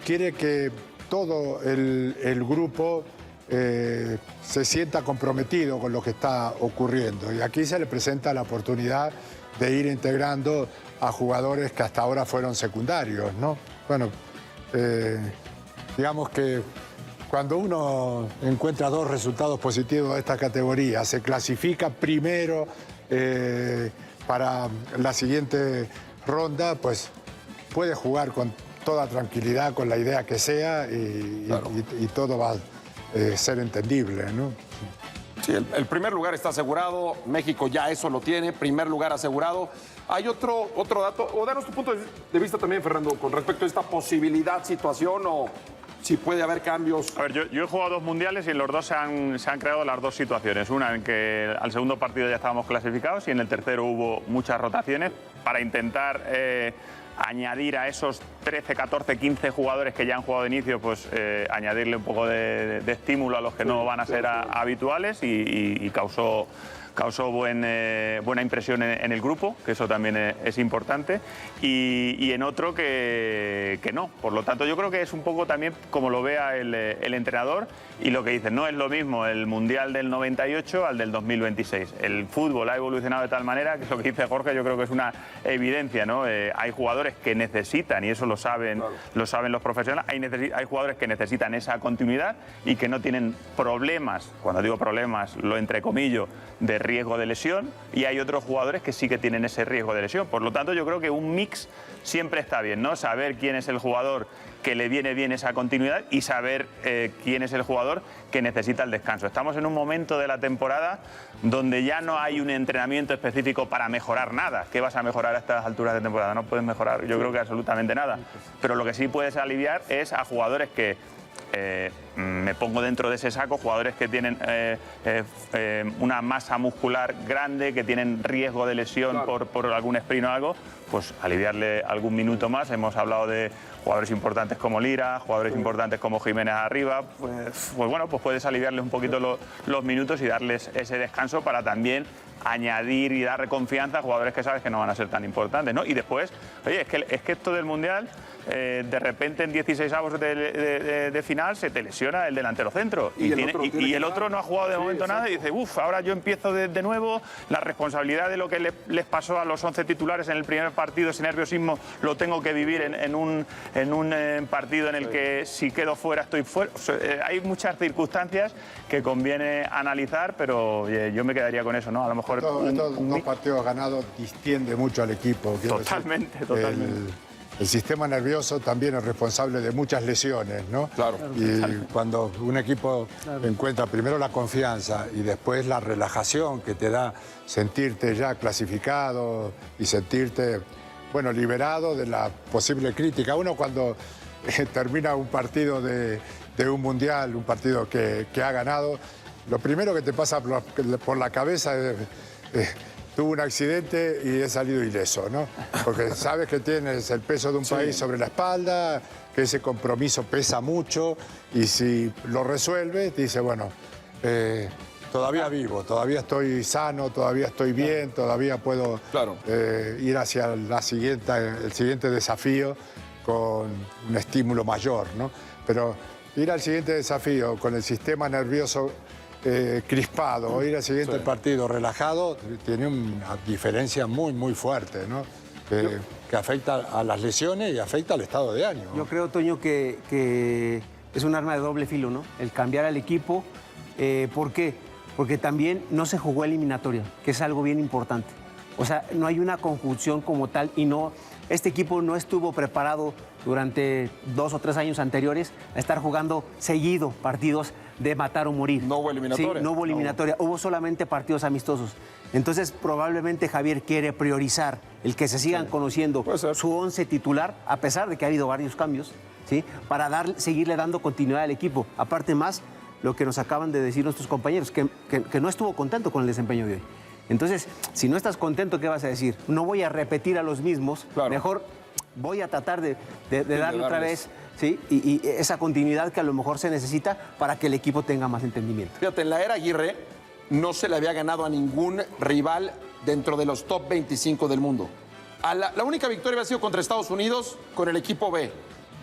quiere que todo el grupo se sienta comprometido con lo que está ocurriendo. Y aquí se le presenta la oportunidad de ir integrando a jugadores que hasta ahora fueron secundarios, ¿no? Bueno, digamos que cuando uno encuentra 2 resultados positivos de esta categoría, se clasifica primero para la siguiente ronda, pues puede jugar con toda tranquilidad, con la idea que sea y todo va a ser entendible, ¿no? Sí, el primer lugar está asegurado, México ya eso lo tiene, primer lugar asegurado. ¿Hay otro dato? O danos tu punto de vista también, Fernando, con respecto a esta posibilidad, situación o si puede haber cambios. A ver, yo he jugado 2 mundiales y en los 2 se han creado las 2 situaciones. Una en que al segundo partido ya estábamos clasificados y en el tercero hubo muchas rotaciones para intentar añadir a esos 13, 14, 15 jugadores que ya han jugado de inicio, pues añadirle un poco de estímulo a los que no van a ser habituales y causó buena impresión en el grupo, que eso también es importante, y en otro que no. Por lo tanto, yo creo que es un poco también como lo vea el entrenador y lo que dice. No es lo mismo el Mundial del 98 al del 2026. El fútbol ha evolucionado de tal manera que lo que dice Jorge yo creo que es una evidencia, ¿no? Hay jugadores que necesitan, y eso lo saben los profesionales, hay jugadores que necesitan esa continuidad y que no tienen problemas, cuando digo problemas lo entrecomillo, de riesgo de lesión, y hay otros jugadores que sí que tienen ese riesgo de lesión. Por lo tanto, yo creo que un mix siempre está bien, ¿no? Saber quién es el jugador que le viene bien esa continuidad y saber quién es el jugador que necesita el descanso. Estamos en un momento de la temporada donde ya no hay un entrenamiento específico para mejorar nada. ¿Qué vas a mejorar a estas alturas de temporada? No puedes mejorar, yo creo que absolutamente nada. Pero lo que sí puedes aliviar es a jugadores que me pongo dentro de ese saco, jugadores que tienen una masa muscular grande, que tienen riesgo de lesión por algún sprint o algo, pues aliviarle algún minuto más. Hemos hablado de jugadores importantes como Lira, jugadores importantes como Jiménez arriba, pues bueno, pues puedes aliviarles un poquito los minutos y darles ese descanso para también añadir y darle confianza a jugadores que sabes que no van a ser tan importantes, ¿no? Y después, oye, es que esto del Mundial, de repente en 16avos de final se te lesiona el delantero centro y el otro no ha jugado de momento nada y dice, ahora yo empiezo de nuevo, la responsabilidad de lo que les pasó a los 11 titulares en el primer partido, ese nerviosismo lo tengo que vivir en un partido en el que si quedo fuera estoy fuera. O sea, hay muchas circunstancias que conviene analizar, pero yo me quedaría con eso, ¿no? A lo mejor estos 2 partidos ganados distiende mucho al equipo. Totalmente. El sistema nervioso también es responsable de muchas lesiones, ¿no? Claro. Y cuando un equipo encuentra primero la confianza y después la relajación que te da sentirte ya clasificado y sentirte, bueno, liberado de la posible crítica. Uno cuando termina un partido de un mundial, un partido que ha ganado, lo primero que te pasa por la cabeza es... tuve un accidente y he salido ileso, ¿no? Porque sabes que tienes el peso de un país sobre la espalda, que ese compromiso pesa mucho y si lo resuelves, dices, bueno, todavía vivo, todavía estoy sano, todavía estoy bien, todavía puedo ir hacia el siguiente desafío con un estímulo mayor, ¿no? Pero ir al siguiente desafío con el sistema nervioso crispado o ir al siguiente partido relajado tiene una diferencia muy, muy fuerte, ¿no? Que afecta a las lesiones y afecta al estado de ánimo. Yo creo, Toño, que es un arma de doble filo, ¿no? El cambiar al equipo. ¿Por qué? Porque también no se jugó eliminatoria, que es algo bien importante. O sea, no hay una conjunción como tal y no, este equipo no estuvo preparado durante 2 o 3 años anteriores a estar jugando seguido partidos de matar o morir. No hubo eliminatoria. Sí, no hubo eliminatoria, hubo solamente partidos amistosos. Entonces, probablemente Javier quiere priorizar el que se sigan conociendo su 11 titular, a pesar de que ha habido varios cambios, ¿sí? Para seguirle dando continuidad al equipo. Aparte más, lo que nos acaban de decir nuestros compañeros, que no estuvo contento con el desempeño de hoy. Entonces, si no estás contento, ¿qué vas a decir? No voy a repetir a los mismos, mejor voy a tratar de darle otra vez, ¿sí? Y esa continuidad que a lo mejor se necesita para que el equipo tenga más entendimiento. Fíjate, en la era Aguirre no se le había ganado a ningún rival dentro de los top 25 del mundo. La única victoria había sido contra Estados Unidos con el equipo B.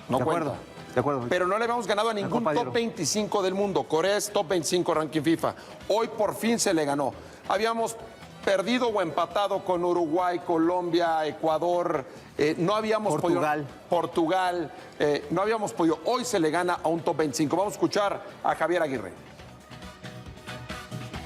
No cuenta. De acuerdo. Pero no le habíamos ganado a ningún top 25 del mundo. Corea es top 25 ranking FIFA. Hoy por fin se le ganó. Habíamos perdido o empatado con Uruguay, Colombia, Ecuador. No habíamos Portugal. Portugal. No habíamos podido. Hoy se le gana a un top 25. Vamos a escuchar a Javier Aguirre.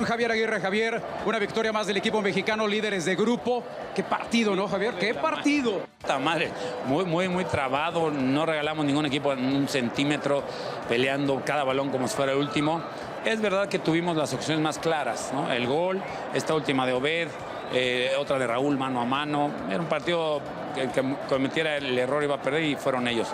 Javier Aguirre, Javier, una victoria más del equipo mexicano, líderes de grupo. Qué partido, ¿no, Javier? ¡Qué partido! Puta madre, muy trabado. No regalamos ningún equipo en un centímetro, peleando cada balón como si fuera el último. Es verdad que tuvimos las opciones más claras, ¿no? El gol, esta última de Obed, otra de Raúl mano a mano. Era un partido que el que cometiera el error iba a perder y fueron ellos.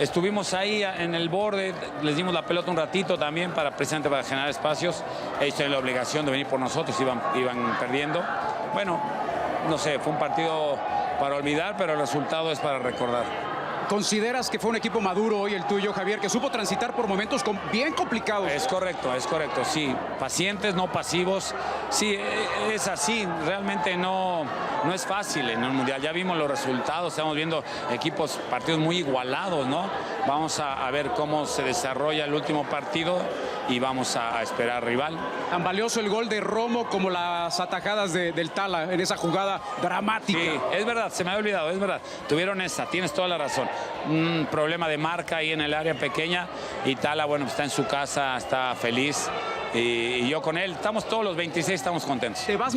Estuvimos ahí en el borde, les dimos la pelota un ratito también precisamente para generar espacios. Ellos tienen la obligación de venir por nosotros, iban perdiendo. Bueno, no sé, fue un partido para olvidar, pero el resultado es para recordar. ¿Consideras que fue un equipo maduro hoy el tuyo, Javier, que supo transitar por momentos bien complicados? Es correcto, sí. Pacientes, no pasivos. Sí, es así. Realmente no es fácil en el Mundial. Ya vimos los resultados, estamos viendo partidos muy igualados, ¿no? Vamos a ver cómo se desarrolla el último partido y vamos a esperar rival. Tan valioso el gol de Romo como las atajadas del Tala en esa jugada dramática. Sí, es verdad, se me había olvidado, es verdad. Tuvieron tienes toda la razón. Un problema de marca ahí en el área pequeña y Tala, bueno, está en su casa, está feliz. Y yo con él, estamos todos los 26, estamos contentos. ¿Te vas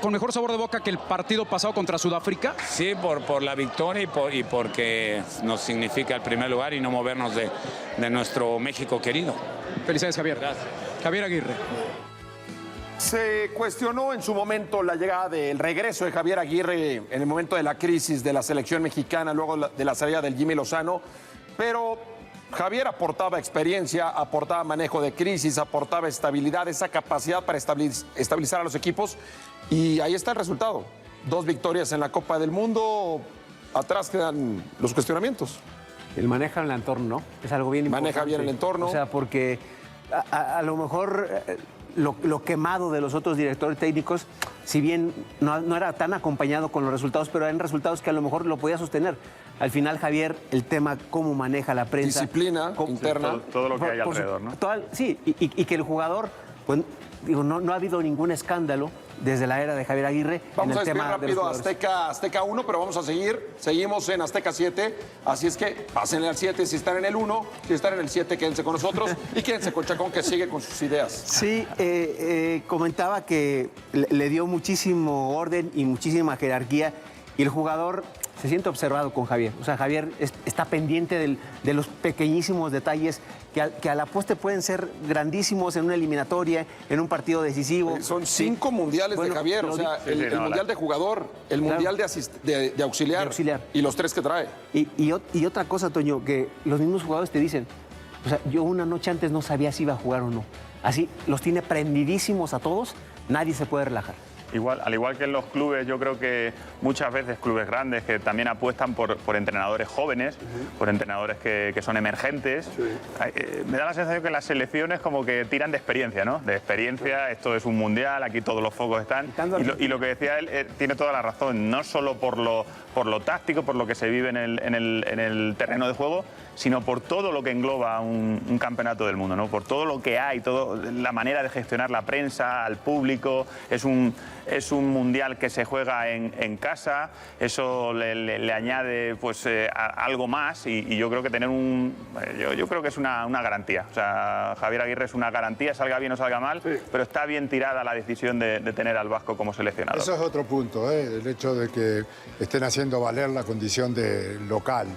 con mejor sabor de boca que el partido pasado contra Sudáfrica? Sí, por la victoria y porque nos significa el primer lugar y no movernos de nuestro México querido. Felicidades, Javier. Gracias. Javier Aguirre. Se cuestionó en su momento la llegada del regreso de Javier Aguirre en el momento de la crisis de la selección mexicana, luego de la salida del Jimmy Lozano, pero Javier aportaba experiencia, aportaba manejo de crisis, aportaba estabilidad, esa capacidad para estabilizar a los equipos y ahí está el resultado. 2 victorias en la Copa del Mundo, atrás quedan los cuestionamientos. El maneja el entorno, ¿no? Es algo bien importante. Maneja bien el entorno. O sea, porque a lo mejor lo quemado de los otros directores técnicos, si bien no era tan acompañado con los resultados, pero eran resultados que a lo mejor lo podía sostener. Al final, Javier, el tema cómo maneja la prensa. Disciplina interna. Todo lo que hay alrededor, ¿no? Sí, y que el jugador, pues, digo, no ha habido ningún escándalo desde la era de Javier Aguirre. Vamos en a el despedir tema rápido a Azteca 1, pero vamos a seguimos en Azteca 7, así es que pasen al 7 si están en el 1, si están en el 7 quédense con nosotros y quédense con Chacón que sigue con sus ideas. Sí, comentaba que le dio muchísimo orden y muchísima jerarquía y el jugador se siente observado con Javier. O sea, Javier está pendiente de los pequeñísimos detalles que a la postre pueden ser grandísimos en una eliminatoria, en un partido decisivo. Son 5 mundiales de Javier, o sea, el mundial de jugador, el mundial de auxiliar y los 3 que trae. Y otra cosa, Toño, que los mismos jugadores te dicen, o sea, yo una noche antes no sabía si iba a jugar o no. Así, los tiene prendidísimos a todos, nadie se puede relajar. Al igual que en los clubes, yo creo que muchas veces clubes grandes que también apuestan por entrenadores jóvenes, por entrenadores que son emergentes. Me da la sensación que las selecciones como que tiran de experiencia, ¿no? De experiencia, esto es un mundial, aquí todos los focos están. Y lo que decía él tiene toda la razón, no solo por lo táctico, por lo que se vive en el terreno de juego, sino por todo lo que engloba un campeonato del mundo, ¿no? Por todo lo que hay, la manera de gestionar la prensa, al público. Es un es un mundial que se juega en casa, eso le añade pues algo más y yo creo que tener yo creo que es una garantía. O sea, Javier Aguirre es una garantía, salga bien o salga mal, pero está bien tirada la decisión de tener al vasco como seleccionador. Eso es otro punto, el hecho de que estén haciendo valer la condición de local.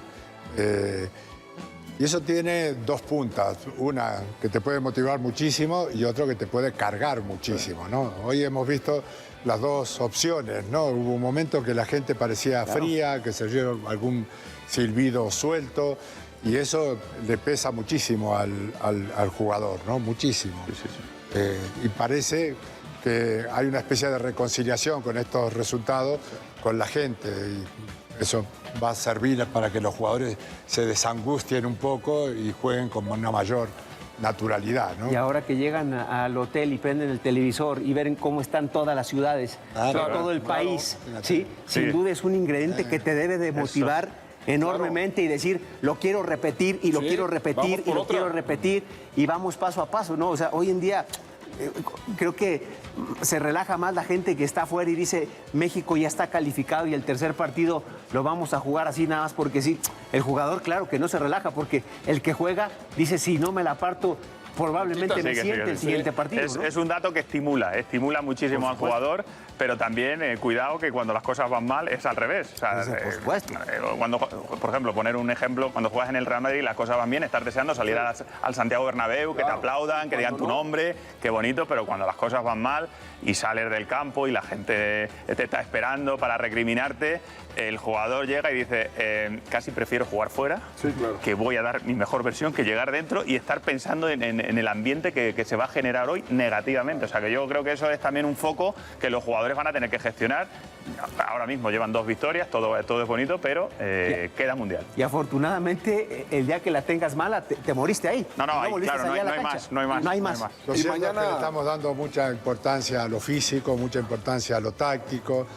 Y eso tiene dos puntas, una que te puede motivar muchísimo y otro que te puede cargar muchísimo, ¿no? Hoy hemos visto las dos opciones, ¿no? Hubo un momento que la gente parecía fría, que se oyó algún silbido suelto y eso le pesa muchísimo al jugador, ¿no? Muchísimo. Y parece que hay una especie de reconciliación con estos resultados con la gente y eso va a servir para que los jugadores se desangustien un poco y jueguen con una mayor naturalidad, ¿no? Y ahora que llegan al hotel y prenden el televisor y ven cómo están todas las ciudades, todo el país, ¿sí? Sin duda es un ingrediente que te debe de motivar enormemente y decir, lo quiero repetir y lo quiero repetir y lo quiero repetir y vamos paso a paso, ¿no? O sea, hoy en día creo que se relaja más la gente que está afuera y dice, México ya está calificado y el tercer partido lo vamos a jugar así nada más porque sí. El jugador, claro que no se relaja porque el que juega dice, si no me la parto, probablemente me siente el siguiente partido. ¿No? Es un dato que estimula muchísimo al jugador, pero también cuidado que cuando las cosas van mal es al revés. O sea, por supuesto. Cuando, por ejemplo, poner un ejemplo, cuando juegas en el Real Madrid y las cosas van bien, estar deseando salir al Santiago Bernabéu, que te aplaudan, que digan tu nombre, qué bonito, pero cuando las cosas van mal y sales del campo y la gente te está esperando para recriminarte, el jugador llega y dice, casi prefiero jugar fuera, que voy a dar mi mejor versión, que llegar dentro y estar pensando en el ambiente que se va a generar hoy negativamente. O sea, que yo creo que eso es también un foco que los jugadores van a tener que gestionar. Ahora mismo llevan 2 victorias, todo es bonito, pero queda mundial. Y afortunadamente, el día que la tengas mala, te moriste ahí. No hay más. Lo cierto es que le estamos dando mucha importancia a lo físico, mucha importancia a lo táctico,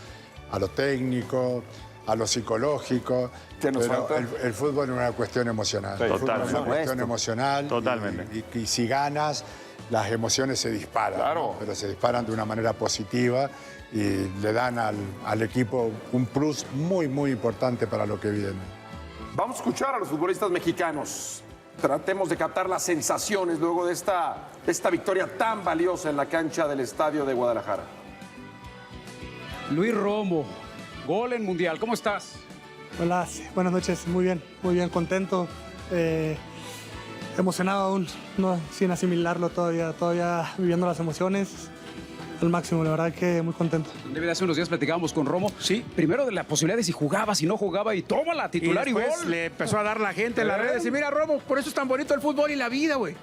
a lo técnico, a lo psicológico. Pero el fútbol es una cuestión emocional. El fútbol es una cuestión emocional. Totalmente. Y si ganas, las emociones se disparan. Claro. ¿no? Pero se disparan de una manera positiva y le dan al equipo un plus muy, muy importante para lo que viene. Vamos a escuchar a los futbolistas mexicanos. Tratemos de captar las sensaciones luego de esta victoria tan valiosa en la cancha del Estadio de Guadalajara. Luis Romo, gol en Mundial, ¿cómo estás? Hola, buenas noches, muy bien, contento, emocionado aún, no, sin asimilarlo todavía viviendo las emociones al máximo, la verdad que muy contento. David, hace unos días platicábamos con Romo, sí, primero de la posibilidad de si jugaba, si no jugaba y toma la titular y gol. Le empezó a dar la gente en las redes y mira, Romo, por eso es tan bonito el fútbol y la vida, güey.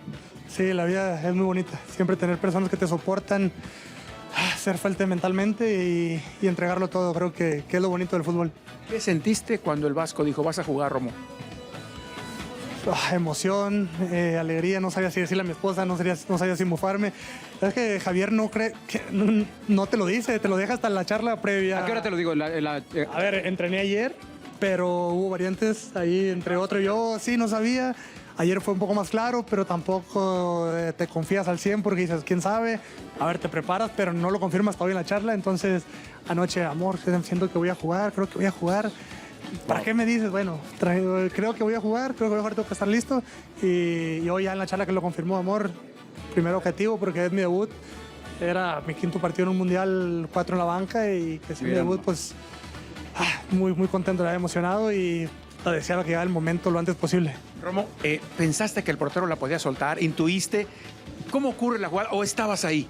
Sí, la vida es muy bonita, siempre tener personas que te soportan, ser fuerte mentalmente y entregarlo todo, creo que es lo bonito del fútbol. ¿Qué sentiste cuando el Vasco dijo, vas a jugar, Romo? Emoción, alegría, no sabía si decirle a mi esposa, no sabía si mofarme. Es que Javier no cree, no te lo dice, te lo deja hasta en la charla previa. ¿A qué hora te lo digo? A ver, entrené ayer, pero hubo variantes ahí entre otro y yo, sí, no sabía. Ayer fue un poco más claro, pero tampoco te confías al 100 porque dices, ¿quién sabe? A ver, te preparas, pero no lo confirmas todavía en la charla. Entonces, anoche, amor, siento que voy a jugar, creo que voy a jugar. ¿Para qué me dices? Bueno, creo que voy a jugar, tengo que estar listo. Y hoy ya en la charla que lo confirmó, amor, primer objetivo porque es mi debut. Era mi 5º partido en un mundial, 4 en la banca y que sea mi debut, pues muy, muy contento, emocionado y deseaba que llegara el momento lo antes posible. Romo, ¿pensaste que el portero la podía soltar? ¿Intuiste? ¿Cómo ocurre la jugada o estabas ahí?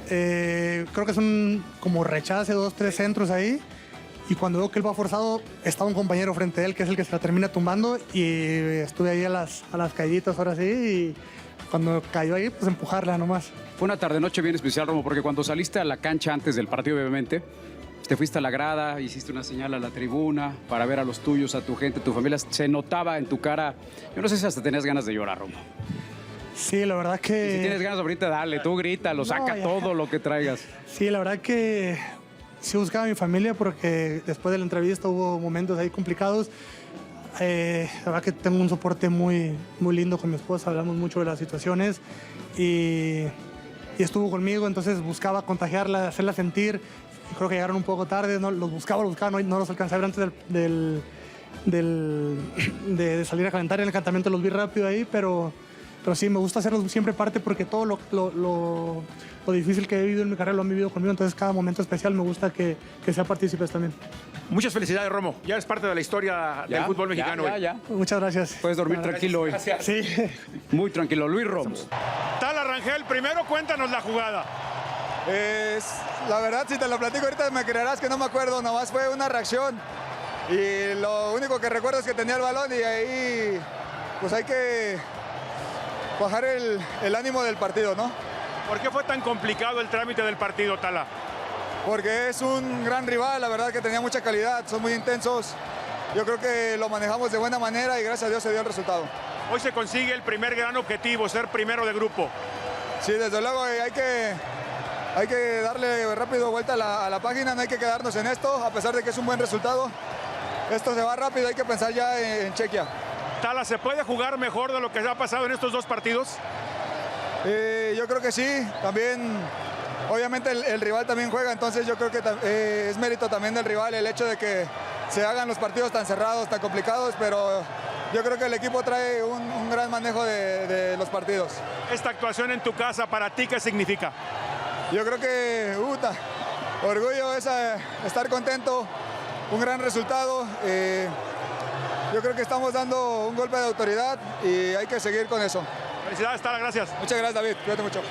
Creo que es como rechace 2-3 centros ahí. Y cuando veo que él va forzado, estaba un compañero frente a él, que es el que se la termina tumbando. Y estuve ahí a las caíditas ahora sí. Y cuando cayó ahí, pues empujarla nomás. Fue una tarde-noche bien especial, Romo, porque cuando saliste a la cancha antes del partido, obviamente, te fuiste a la grada, hiciste una señal a la tribuna para ver a los tuyos, a tu gente, a tu familia. Se notaba en tu cara. Yo no sé si hasta tenías ganas de llorar, Romo. Sí, la verdad que... Y si tienes ganas ahorita, dale, tú grítalo, saca todo lo que traigas. Sí, la verdad que sí buscaba a mi familia porque después de la entrevista hubo momentos ahí complicados. La verdad que tengo un soporte muy, muy lindo con mi esposa, hablamos mucho de las situaciones y y estuvo conmigo, entonces buscaba contagiarla, hacerla sentir. Creo que llegaron un poco tarde, ¿no? Los buscaba, no los alcancé a ver antes de salir a calentar. En el calentamiento los vi rápido ahí, pero sí, me gusta hacerlos siempre parte porque todo lo difícil que he vivido en mi carrera lo han vivido conmigo, entonces cada momento especial me gusta que sea partícipes también. Muchas felicidades, Romo. Ya eres parte de la historia del fútbol mexicano. Ya. Muchas gracias. Puedes dormir tranquilo hoy. Sí. Muy tranquilo. Luis Romo. Tala Rangel, primero cuéntanos la jugada. La verdad, si te lo platico ahorita me creerás que no me acuerdo, nomás fue una reacción. Y lo único que recuerdo es que tenía el balón y ahí pues hay que bajar el ánimo del partido, ¿no? ¿Por qué fue tan complicado el trámite del partido, Tala? Porque es un gran rival, la verdad que tenía mucha calidad, son muy intensos. Yo creo que lo manejamos de buena manera y gracias a Dios se dio el resultado. Hoy se consigue el primer gran objetivo, ser primero de grupo. Sí, desde luego hay que darle rápido vuelta a la página, no hay que quedarnos en esto, a pesar de que es un buen resultado. Esto se va rápido, hay que pensar ya en Chequia. Tala, ¿se puede jugar mejor de lo que ha pasado en estos dos partidos? Yo creo que sí, también, obviamente el rival también juega, entonces yo creo que es mérito también del rival el hecho de que se hagan los partidos tan cerrados, tan complicados, pero yo creo que el equipo trae un gran manejo de los partidos. Esta actuación en tu casa, ¿para ti qué significa? Yo creo que, orgullo es estar contento, un gran resultado. Yo creo que estamos dando un golpe de autoridad y hay que seguir con eso. Felicidades, Tala, gracias. Muchas gracias, David. Cuídate mucho.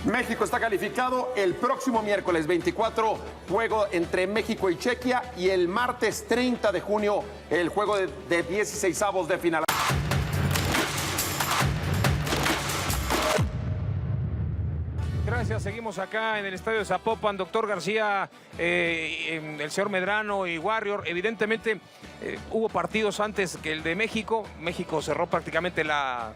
México está calificado el próximo miércoles 24, juego entre México y Chequia, y el martes 30 de junio, el juego de 16avos de final. Gracias, seguimos acá en el estadio de Zapopan. Doctor García, el señor Medrano y Warrior, evidentemente hubo partidos antes que el de México. México cerró prácticamente la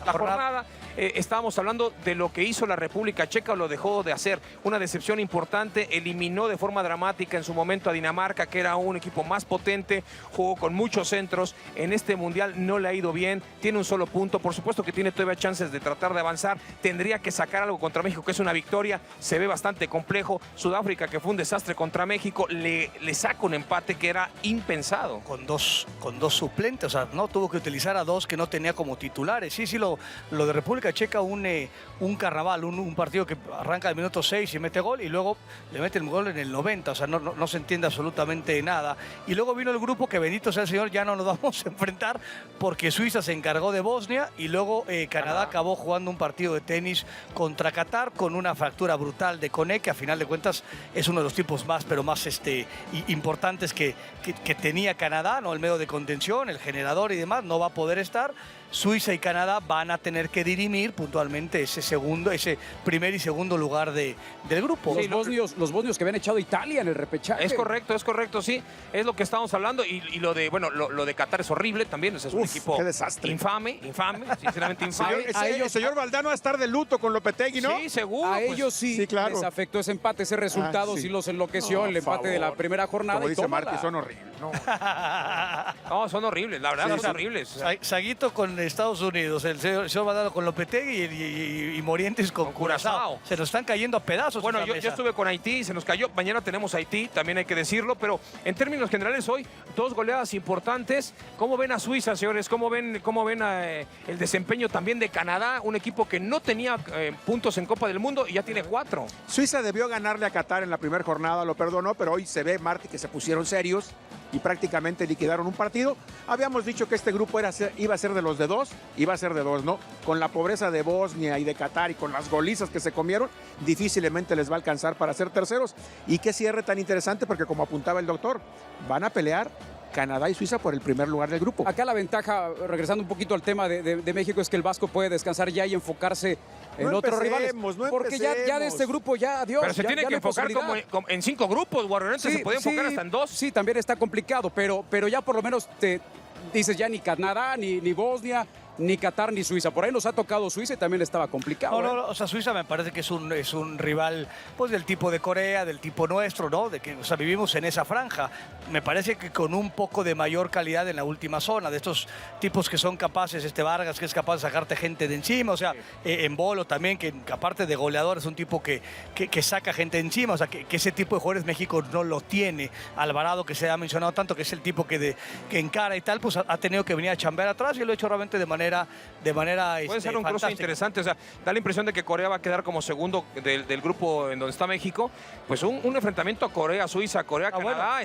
jornada. Estábamos hablando de lo que hizo la República Checa o lo dejó de hacer. Una decepción importante, eliminó de forma dramática en su momento a Dinamarca, que era un equipo más potente, jugó con muchos centros. En este Mundial no le ha ido bien, tiene un solo punto. Por supuesto que tiene todavía chances de tratar de avanzar. Tendría que sacar algo contra México, que es una victoria. Se ve bastante complejo. Sudáfrica, que fue un desastre contra México, le saca un empate que era impensado. Con dos suplentes, o sea, no tuvo que utilizar a dos que no tenía como titulares. Sí, lo de República Checa, un carnaval, un partido que arranca al minuto 6 y mete gol, y luego le mete el gol en el 90, o sea, no se entiende absolutamente nada. Y luego vino el grupo que, bendito sea el Señor, ya no nos vamos a enfrentar, porque Suiza se encargó de Bosnia, y luego Canadá acabó jugando un partido de tenis contra Qatar con una fractura brutal de Koné, que a final de cuentas es uno de los tipos más importantes que tenía Canadá, ¿no? El medio de contención, el generador y demás, no va a poder estar. Suiza y Canadá van a tener que dirimir puntualmente ese primer y segundo lugar del grupo. Sí, los bosnios que habían echado a Italia en el repechaje. Es correcto, sí. Es lo que estamos hablando. Y lo de Qatar es horrible también. Es un equipo qué desastre. Infame, sinceramente infame. El señor Valdano va a estar de luto con Lopetegui, ¿no? Sí, seguro. A ellos sí, claro. les afectó ese empate, ese resultado sí los enloqueció, el empate de la primera jornada. Como dice Martí, son horribles. No, son horribles, la verdad, son horribles. Saguito con Estados Unidos, el señor Badalo con Lopetegui y Morientes con Curazao. Se nos están cayendo a pedazos. Bueno, yo estuve con Haití, se nos cayó. Mañana tenemos Haití, también hay que decirlo, pero en términos generales hoy, dos goleadas importantes. ¿Cómo ven a Suiza, señores? ¿Cómo ven el desempeño también de Canadá? Un equipo que no tenía puntos en Copa del Mundo y ya tiene 4. Suiza debió ganarle a Qatar en la primera jornada, lo perdonó, pero hoy se ve, Martí, que se pusieron serios y prácticamente liquidaron un partido. Habíamos dicho que este grupo iba a ser de los de dos, ¿no? Con la pobreza de Bosnia y de Qatar y con las golizas que se comieron, difícilmente les va a alcanzar para ser terceros. Y qué cierre tan interesante, porque como apuntaba el doctor, van a pelear Canadá y Suiza por el primer lugar del grupo. Acá la ventaja, regresando un poquito al tema de México, es que el Vasco puede descansar ya y enfocarse en otros rivales. Porque ya de este grupo ya adiós. Pero se tiene que enfocar como en 5 grupos, Warrior. Se puede enfocar hasta en 2. Sí, también está complicado, pero ya por lo menos te dices ya ni Canadá, ni Bosnia, ni Qatar ni Suiza. Por ahí nos ha tocado Suiza y también estaba complicado. No, o sea, Suiza me parece que es un rival pues del tipo de Corea, del tipo nuestro, ¿no? De que, o sea, vivimos en esa franja. Me parece que con un poco de mayor calidad en la última zona, de estos tipos que son capaces, Vargas, que es capaz de sacarte gente de encima, o sea, en Bolo también, que aparte de goleador es un tipo que saca gente de encima, o sea, que ese tipo de jugadores México no lo tiene. Alvarado, que se ha mencionado tanto, que es el tipo que encara y tal, pues ha tenido que venir a chambear atrás y lo ha hecho realmente de manera puede ser un cruce interesante. O sea, da la impresión de que Corea va a quedar como segundo del grupo en donde está México. Pues un enfrentamiento a Corea, Suiza, Corea, Canadá,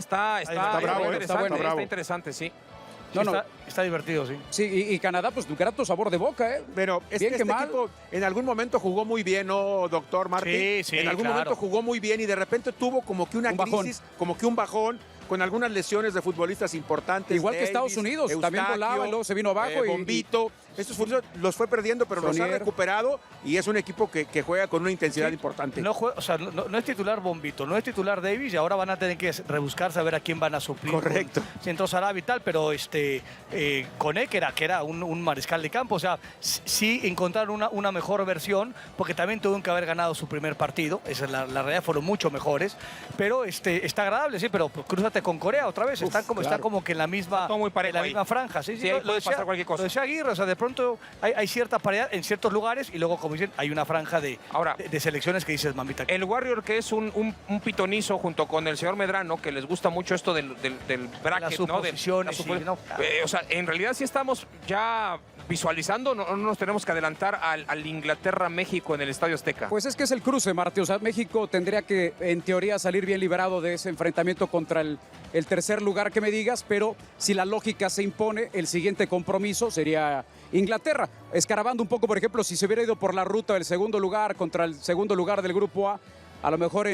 bueno. está interesante, sí. Está divertido, sí. Sí, y Canadá, pues tu grato sabor de boca, ¿eh? Pero es bien que este equipo en algún momento jugó muy bien, ¿no, doctor Martín? Sí, en algún momento jugó muy bien y de repente tuvo como que una crisis, como que un bajón, con algunas lesiones de futbolistas importantes. Igual que Estados Unidos, también volaba, luego se vino abajo. Bombito, estos futbolistas los fue perdiendo, pero los ha recuperado y es un equipo que juega con una intensidad importante. No es titular Bombito, no es titular Davis y ahora van a tener que rebuscarse a ver a quién van a suplir. Correcto. Centro Sarabia y tal, pero Koné, que era un mariscal de campo, o sea, sí encontraron una mejor versión, porque también tuvieron que haber ganado su primer partido, esa es la realidad, fueron mucho mejores, pero está agradable, sí, pero cruzate con Corea otra vez, está como que en la misma franja. Sí, puede pasar cualquier cosa. Lo decía Aguirre, o sea, de pronto hay cierta paridad en ciertos lugares y luego, como dicen, hay una franja de selecciones que dices, mamita. El Warrior, que es un pitonizo junto con el señor Medrano, que les gusta mucho esto del bracket, ¿no? O sea, en realidad sí estamos ya visualizando, no nos tenemos que adelantar al Inglaterra-México en el Estadio Azteca. Pues es que es el cruce, Martí. O sea, México tendría que, en teoría, salir bien liberado de ese enfrentamiento contra el tercer lugar que me digas, pero si la lógica se impone, el siguiente compromiso sería Inglaterra. Escarabando un poco, por ejemplo, si se hubiera ido por la ruta del segundo lugar contra el segundo lugar del Grupo A lo mejor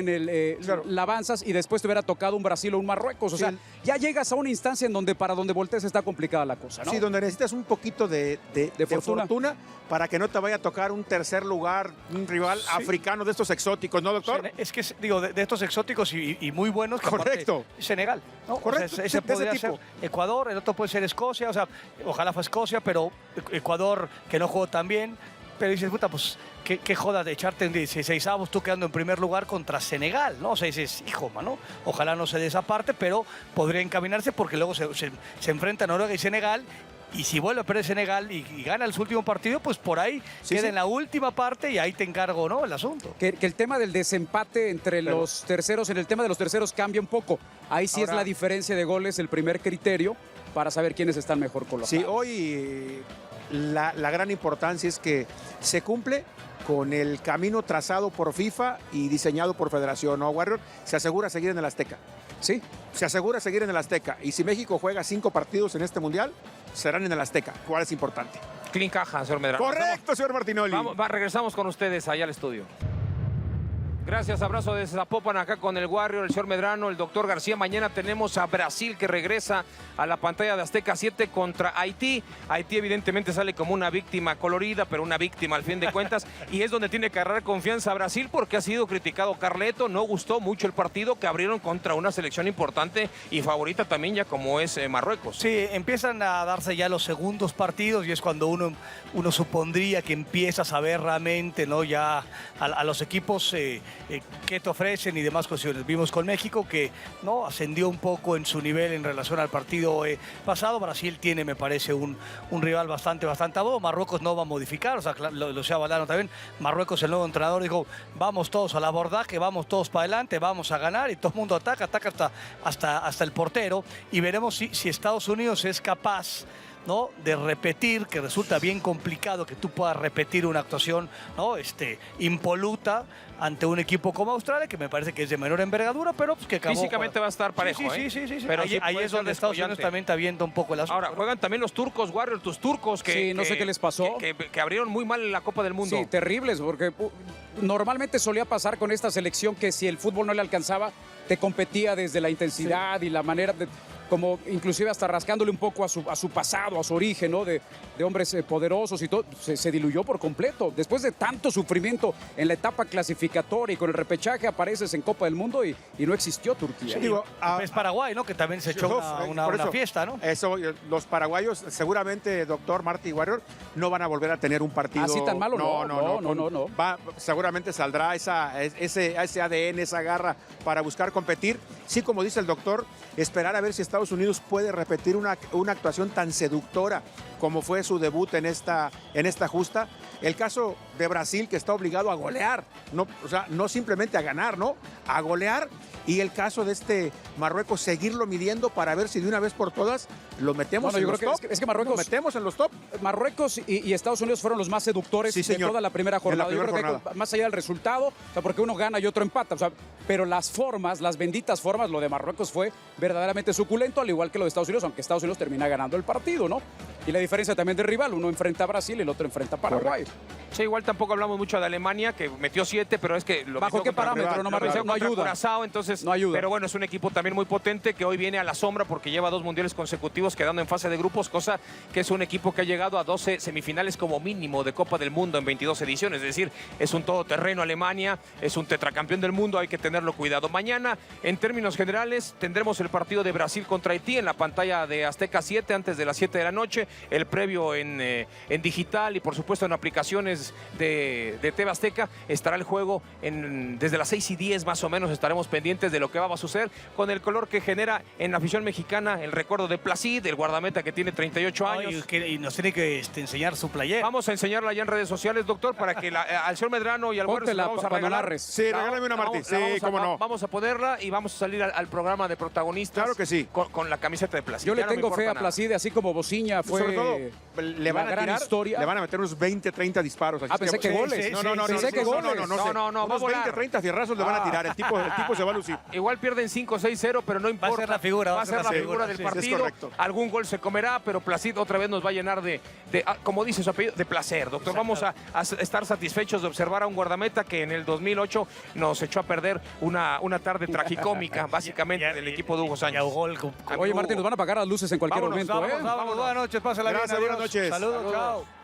la avanzas y después te hubiera tocado un Brasil o un Marruecos. O sea, ya llegas a una instancia en donde para donde voltees está complicada la cosa, ¿no? Sí, donde necesitas un poquito de fortuna para que no te vaya a tocar un tercer lugar, un rival africano de estos exóticos, ¿no, doctor? Es que, digo, de estos exóticos y muy buenos. Correcto. Senegal, ¿no? Correcto. O sea, ese podría ser Ecuador, el otro puede ser Escocia, o sea, ojalá fue Escocia, pero Ecuador que no jugó tan bien. Pero dices, puta, pues qué joda de echarte en 16avos tú quedando en primer lugar contra Senegal, ¿no? O sea, dices, hijo, mano, ojalá no se dé esa parte, pero podría encaminarse porque luego se enfrenta Noruega y Senegal. Y si vuelve a perder Senegal y gana su último partido, pues por ahí queda en la última parte y ahí te encargo, ¿no? El asunto. Que el tema del desempate entre los terceros, en el tema de los terceros cambia un poco. Ahí sí es la diferencia de goles el primer criterio para saber quiénes están mejor colocados. Sí, hoy la gran importancia es que se cumple con el camino trazado por FIFA y diseñado por Federación, ¿no, Warrior? Se asegura seguir en el Azteca. Sí. Se asegura seguir en el Azteca. Y si México juega 5 partidos en este Mundial, serán en el Azteca, cual es importante. Clean caja, señor Medrano. Correcto, señor Martinoli. Regresamos con ustedes allá al estudio. Gracias, abrazo desde Zapopan acá con el Warrior, el señor Medrano, el doctor García. Mañana tenemos a Brasil que regresa a la pantalla de Azteca 7 contra Haití. Haití evidentemente sale como una víctima colorida, pero una víctima al fin de cuentas. Y es donde tiene que agarrar confianza Brasil porque ha sido criticado Carleto. No gustó mucho el partido que abrieron contra una selección importante y favorita también ya como es Marruecos. Sí, empiezan a darse ya los segundos partidos y es cuando uno supondría que empieza a saber realmente, ¿no? Ya a los equipos qué te ofrecen y demás cuestiones. Vimos con México que no ascendió un poco en su nivel en relación al partido pasado. Brasil tiene, me parece, un rival bastante abajo. Marruecos no va a modificar, o sea, lo decía Valdano también. Marruecos, el nuevo entrenador, dijo, vamos todos al abordaje, vamos todos para adelante, vamos a ganar, y todo el mundo ataca hasta el portero, y veremos si Estados Unidos es capaz, ¿no?, de repetir, que resulta bien complicado que tú puedas repetir una actuación, ¿no?, impoluta ante un equipo como Australia, que me parece que es de menor envergadura, pero pues que acabó. Físicamente va a estar parejo. Sí. Pero ahí es donde Estados Unidos también te avienta un poco el asunto. Ahora, juegan también los turcos, Warrior, tus turcos, que no sé qué les pasó. Que abrieron muy mal en la Copa del Mundo. Sí, terribles, porque normalmente solía pasar con esta selección que si el fútbol no le alcanzaba, te competía desde la intensidad y la manera de... como inclusive hasta rascándole un poco a su pasado, a su origen, ¿no? De hombres poderosos y todo, se diluyó por completo. Después de tanto sufrimiento en la etapa clasificatoria y con el repechaje apareces en Copa del Mundo y no existió Turquía. Sí, digo, es Paraguay, ¿no? Que también se echó una fiesta, ¿no? Eso, los paraguayos, seguramente, doctor Martí y Warrior, no van a volver a tener un partido. ¿Así tan malo? No. Seguramente saldrá ese ADN, esa garra para buscar competir. Sí, como dice el doctor, esperar a ver si Estados Unidos puede repetir una actuación tan seductora como fue su debut en esta justa. El caso de Brasil, que está obligado a golear, no simplemente a ganar, ¿no? A golear. Y el caso de Marruecos, seguirlo midiendo para ver si de una vez por todas lo metemos en los top. Es que Marruecos, lo metemos en los top. Marruecos y Estados Unidos fueron los más seductores de toda la primera jornada. Yo creo que más allá del resultado, porque uno gana y otro empata, pero las benditas formas, lo de Marruecos fue verdaderamente suculento, al igual que lo de Estados Unidos, aunque Estados Unidos termina ganando el partido, ¿no? Y la diferencia también de rival, uno enfrenta a Brasil y el otro enfrenta a Paraguay. Sí, igual tampoco hablamos mucho de Alemania, que metió 7, pero es que... ¿Bajo qué parámetro? No ayuda. Curazao, entonces, no ayuda. Pero bueno, es un equipo también muy potente que hoy viene a la sombra porque lleva 2 mundiales consecutivos quedando en fase de grupos, cosa que es un equipo que ha llegado a 12 semifinales como mínimo de Copa del Mundo en 22 ediciones. Es decir, es un todoterreno Alemania, es un tetracampeón del mundo, hay que tenerlo cuidado. Mañana, en términos generales, tendremos el partido de Brasil contra Haití en la pantalla de Azteca 7 antes de las 7 de la noche, el previo en digital y por supuesto en aplicaciones de TV Azteca. Estará el juego desde las 6:10 más o menos, estaremos pendientes de lo que va a suceder con el color que genera en la afición mexicana el recuerdo de Placid, el guardameta que tiene 38 años. Y nos tiene que enseñar su playera. Vamos a enseñarla ya en redes sociales, doctor, para que al señor Medrano y al Güero se la vamos a regalar. Sí, regálame una, Martí. Sí, cómo no. Vamos a ponerla y vamos a salir al programa de protagonistas. Claro que sí. Con la camiseta de Placid. Yo le tengo fe a Placid, así como Bocina fue. Sobre todo, le van a gran tirar, historia. le van a meter unos 20, 30 disparos. Pensé que goles. Pensé que goles. No, unos 20, 30 fierrazos le van a tirar. El tipo se va a lucir. Igual pierden 5-6-0, pero no importa. Va a ser la figura. Va a ser la figura del partido. Algún gol se comerá, pero Placid otra vez nos va a llenar como dice su apellido, de placer, doctor. Vamos a estar satisfechos de observar a un guardameta que en el 2008 nos echó a perder una tarde tragicómica, básicamente, del equipo de Hugo Sánchez. Oye, Martín, nos van a apagar las luces en cualquier momento. Vamos, buenas noches, pásala bien. Buenas noches. Saludos, chao.